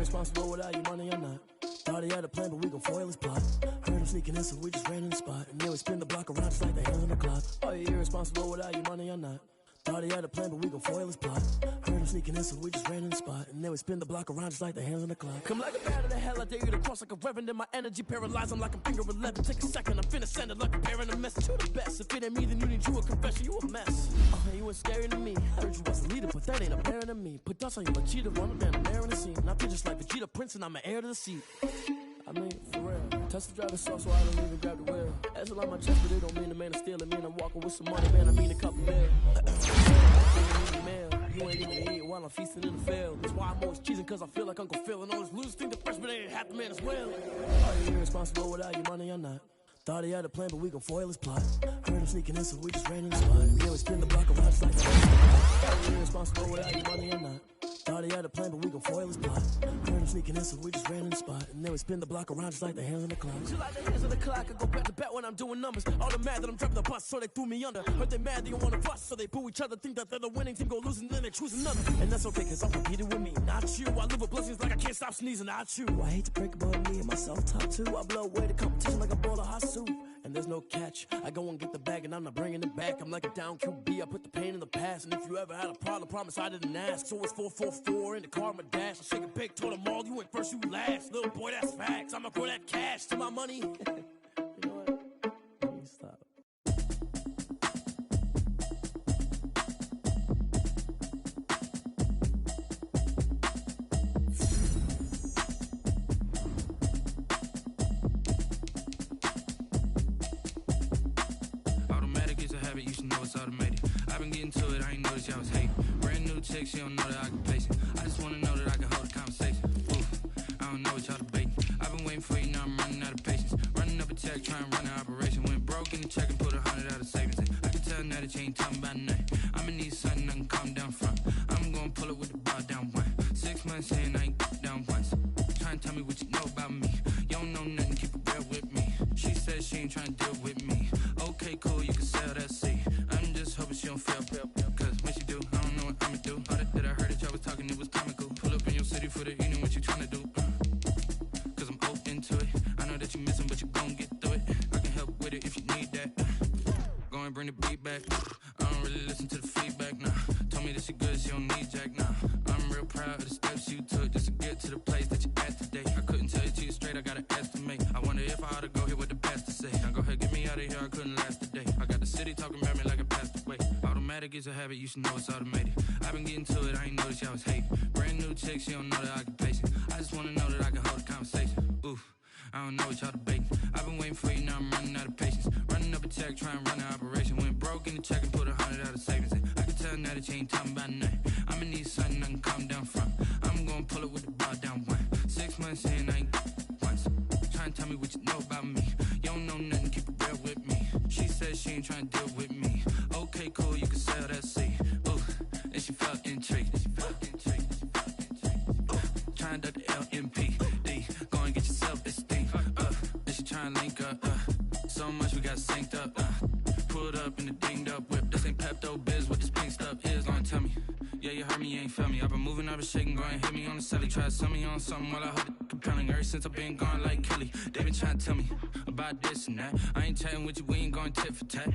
irresponsible without your money or not. Thought he had a plan, but we gon' foil his plot. Heard him sneaking in, so we just ran in the spot. And then we spin the block around just like the hands on the clock. Are you irresponsible without your money or not? Thought he had a plan, but we gon' foil his plot. Heard him sneaking in, so we just ran in the spot. And then we spin the block around just like the hands on the clock. Come like a bat of the hell, I dare you to cross like a reverend. In my energy paralyzed, I'm like a finger 11. Take a second, I'm finna send it like a parent a message. You the best, if it ain't me, then you need you a confession. You a mess. You ain't scary to me. Heard you was a leader, but that ain't apparent to me. Put dust on you, a cheetah, run a man, I'm airing the scene. I feel just like Vegeta Prince, and I'm an heir to the seat. I mean, for real. Touch the driver's sauce, so I don't even grab the wheel. That's a lot on my chest, but it don't mean the man is stealing. Mean I'm walking with some money, man. I mean a couple mil. You ain't even eating while I'm feasting in the field. That's why I'm always cheesing, cause I feel like Uncle Phil. And all those losers think the freshman ain't half the man as well. Are you irresponsible without your money or not? Thought he had a plan, but we gon' foil his plot. Heard him sneaking in, so we just ran in the spot. Yeah, we spin the block around just like that. Are you irresponsible without your money or not? Thought he had a plan, but we gon' foil his plot. Heard him sneaking in, so we just ran in the spot. And then we spin the block around just like the hands on the clock. Just like the hands on the clock, I go back to back when I'm doing numbers. All the mad that I'm driving the bus, so they threw me under. Heard they mad, they don't wanna bust, so they boo each other. Think that they're the winning team, go losing, then they choose another. And that's okay, cause I'm competing with me, not you. I live with blessings like I can't stop sneezing, not you. I hate to break about me and my self-talk too. I blow away the competition like a bowl of hot soup. And there's no catch. I go and get the bag and I'm not bringing it back. I'm like a down QB, I put the pain in the past. And if you ever had a problem, promise I didn't ask. So it's 444 in the car, my dash. I shake a big, told them all, you went first, you last. Little boy, that's facts. I'ma grow that cash to my money. You know what? Let me stop. You should know it's automated. I've been getting to it, I ain't noticed y'all was hating. Brand new chick, she don't know that I can pace it. I just wanna know that I can hold a conversation. Oof, I don't know what y'all debating. I've been waiting for you, now I'm running out of patience. Running up a check, trying to run an operation. Went broke in the check and put 100 out of savings in. I can tell now that you ain't talking about nothing. I'ma need something I can calm down from. I'm gonna pull it with the bar down one. 6 months in, I ain't down once. Trying to tell me what you know about me. You don't know nothing, keep it real with me. She said she ain't trying to deal with me. Okay, cool, you can sell that seat. I'm just hoping she don't fail. Cause when she do, I don't know what I'ma do. All that I heard that y'all was talking, it was comical. Pull up in your city for the evening, what you tryna do? Cause I'm open to it. I know that you missing, but you gon' get through it. I can help with it if you need that. Go and bring the beat back. I don't really listen to the feedback, nah. Told me that she good, she don't need jack, nah. I'm real proud of the steps you took just to get to the place that you at today. I couldn't tell it to you straight, I gotta estimate. I wonder if I ought to go here with the best to say. Now go ahead, get me out of here, I couldn't last a day. I got the city talking about me like I passed away. Automatic is a habit, you should know it's automated. I've been getting to it, I ain't noticed y'all was hating. Brand new chick, she don't know that I can pace it. I just wanna know that I can hold a conversation. Oof, I don't know what y'all debating. I've been waiting for you, now I'm running out of patience. Running up a check, trying to run an operation. Went broke in the check and put 100 out of savings in. I can tell now that you ain't talking about nothing. I'ma need something I can calm down from. I'm gonna pull it with the bar down one. 6 months in, I ain't once. Trying to tell me what you know about me. You don't know nothing, keep it real with me. She said she ain't trying to deal with me. Okay, cool, you can sell that seat. Ooh, and she felt intrigued. Trying to duck the LMPD. Go and get your self-esteem. And she trying to link up. So much we got synced up. Pulled up in the dinged up whip. This ain't Pepto-Biz, what this pink stuff is. Gonna tell me. Yeah, you heard me, you ain't felt me. I've been moving, I've been shaking, go and hit me on the celly. Try to sell me on something while I hold it compelling. Ever since I've been gone like Kelly, they been trying to tell me about this and that. I ain't chatting with you, we ain't going tit for tat.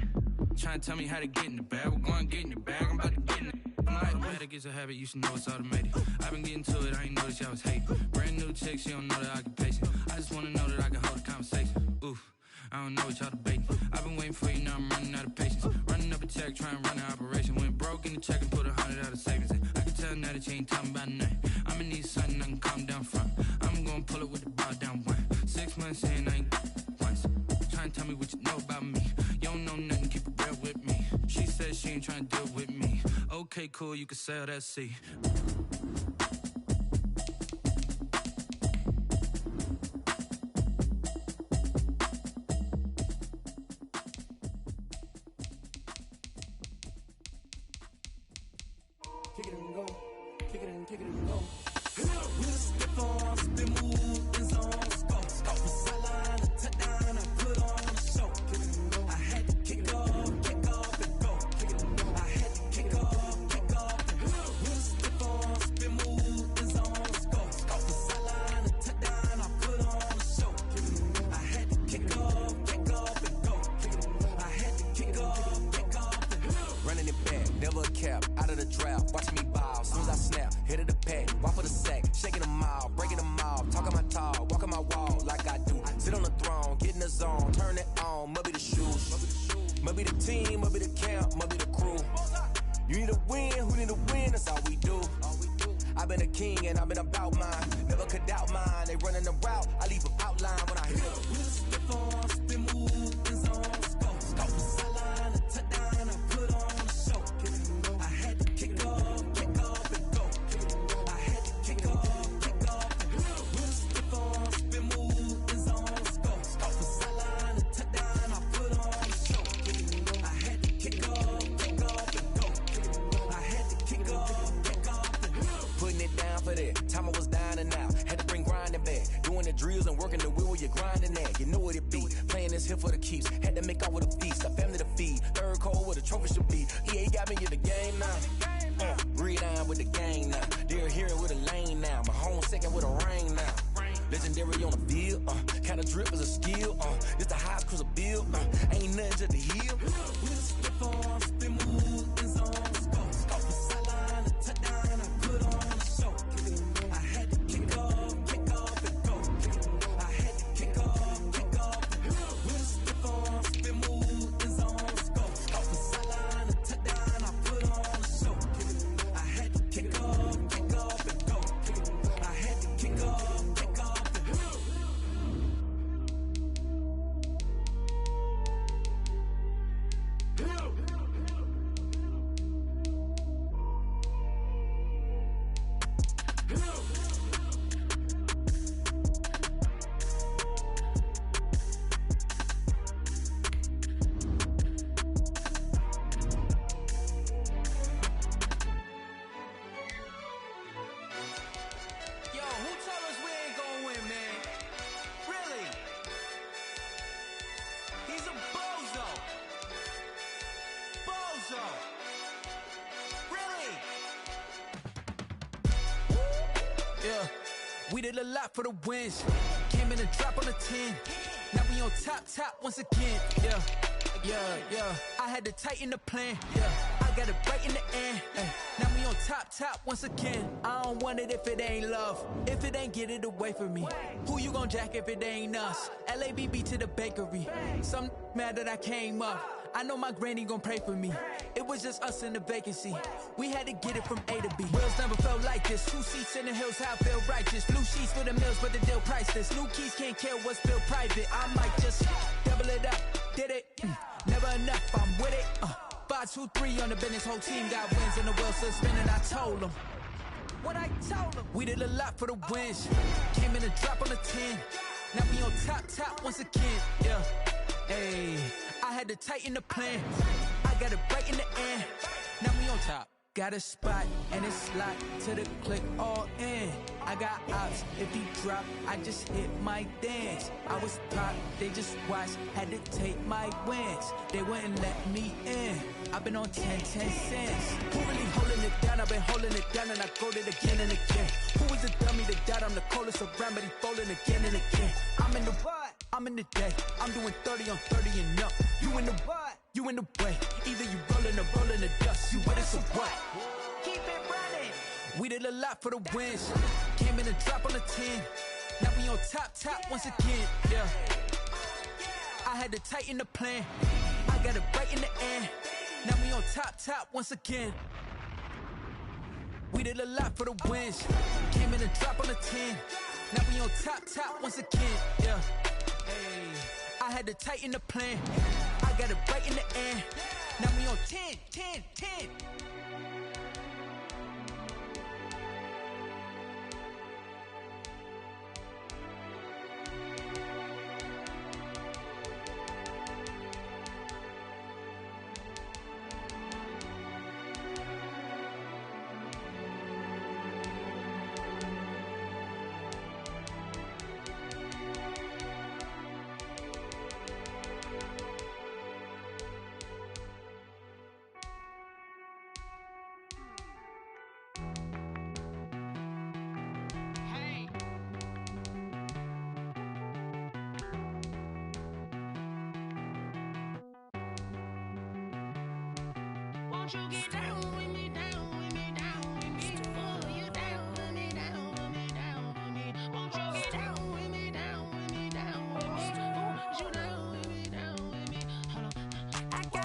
Trying to tell me how to get in the bag, we're going to get in your bag, I'm about to get in it. Automatic is a habit, you should know it's automated. I've been getting to it, I ain't noticed y'all was hating. Brand new chick, she don't know that I can pace it. I just wanna know that I can hold a conversation. Oof, I don't know what y'all debating. I've been waiting for you, now I'm running out of patience. Running up a check, trying to run an operation. Went broke in the check and put 100 out of savings in. I can tell now that you ain't talking about nothing. I'ma need something I can calm down from. I'm gonna pull it with the bar down one. 6 months in, I ain't once. Trying to tell me what you know about me. You don't know nothing, keep it real with me. She said she ain't trying to deal with me. Okay, cool, you can sell that seat. Kick it and go, kick it and go. We just step on, spin, move, and zone, go. Off the sideline, a touchdown, I put on the show. Kick it and go. I had to kick off and go. Kick it and go. I had to kick off and go. We just step on, spin, move, Might be the team, might be the camp, might be the crew. You need a win, who need a win, that's all we do. I've been a king and I've been about mine. Never could doubt mine, they running the route, I leave an outline when I hit them. Spin on, spin move, and zone, scope. Sideline, a touchdown, I put on a show. I had to kick off and go. I had to kick off and go. Spin on, spin move, and zone, scope. Sideline, a touchdown, I put on a show. I had to kick off and go. I had to kick off and go. Putting it down for that. Time I was down and out. Had to bring grinding back. Doing the drills and working the wheel where you're grinding at. You know what it be. Playing this here for the keeps. Had to make out with a feast. A family to feed. Third cold where the trophy should be. EA got me in the game now. Read on with the game now. They're hearing with a lane now. My home second with a rain now. Legendary on the field. Kind of drip is a skill. This the highest cruiser bill. Ain't nothing to the heel. We'll slip on, spin move, and zone. Sideline, a touchdown, I put on a show. I had to kick off and go. I had to kick off and go. We'll slip on, spin move, and zone. Sideline, a touchdown, I put on a show. I had to kick off and go. I had to kick off and go. Yo, who told us we ain't gonna win, man? Really? He's a bozo. Bozo. Really? Yeah, we did a lot for the wins. Came in a drop on the 10. Now we on top once again. Yeah. I had to tighten the plan. Yeah, I got it right in the end. Now we on top once again. I don't want it if it ain't love. If it ain't, get it away from me. Who you gon' jack if it ain't us? LABB to the bakery. Some mad that I came up. I know my granny gon' pray for me. It was just us in the vacancy. We had to get it from A to B. Wheels never felt like this. 2 seats in the hills, how I feel righteous. Blue sheets for the mills, but the deal priceless. New keys can't kill what's built private. I might just double it up. Did it? Never enough, I'm with it. 5, 2, 3 on the business. Whole team got wins and the wheels still spinning. I told them what I told them. We did a lot for the wins. Came in a drop on the 10. Now we on top once again. Yeah. Hey, I had to tighten the plan. I got it right in the end. Now we on top. Got a spot and it's locked to the click all in. I got ops, if he drop, I just hit my dance. I was top, they just watched, had to take my wins. They wouldn't let me in. I've been on 10 cents. Who really holding it down? I've been holding it down and I go it again and again. Who is the dummy that doubt? I'm the coldest around, but he folding again and again. I'm in the what? I'm in the day. I'm doing 30 on 30 and up. You in the what? You in the way. Either you rolling or rolling the dust. You with us or what? Keep it running. We did a lot for the wins. Came in a drop on the 10. Now we on top once again. Yeah. I had to tighten the plan. I got it right in the end. Now we on top once again. We did a lot for the wins. Came in a drop on the 10. Now we on top once again. Yeah. Hey, I had to tighten the plan. I got it right in the end. Now we on 10. Won't you get down with me, down with me, down with me? Oh, you down with me, down with me, down with me. Won't you get down with me, down with me, down with me? Oh, you down with me, down with me? Hold on.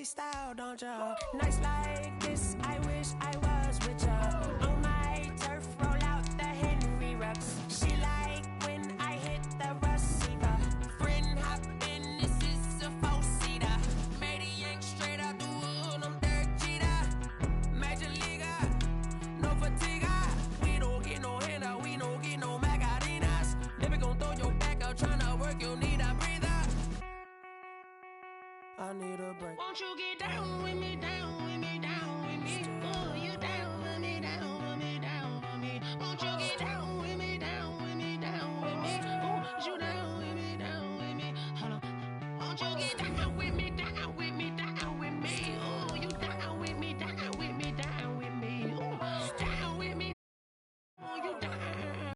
style, don't ya? Nights like this, I wish I was with ya. On my turf, roll out the Henry Rux. She like when I hit the receiver. Friend hop in, this is a four-seater. Made a yank straight out the wood, I'm Derek Jeter. Major leaguer, no fatigue. We don't get no handout, we don't get no Macarinas. Never gon' throw your back out, tryna work, you need a breather. I need a break. Won't you get down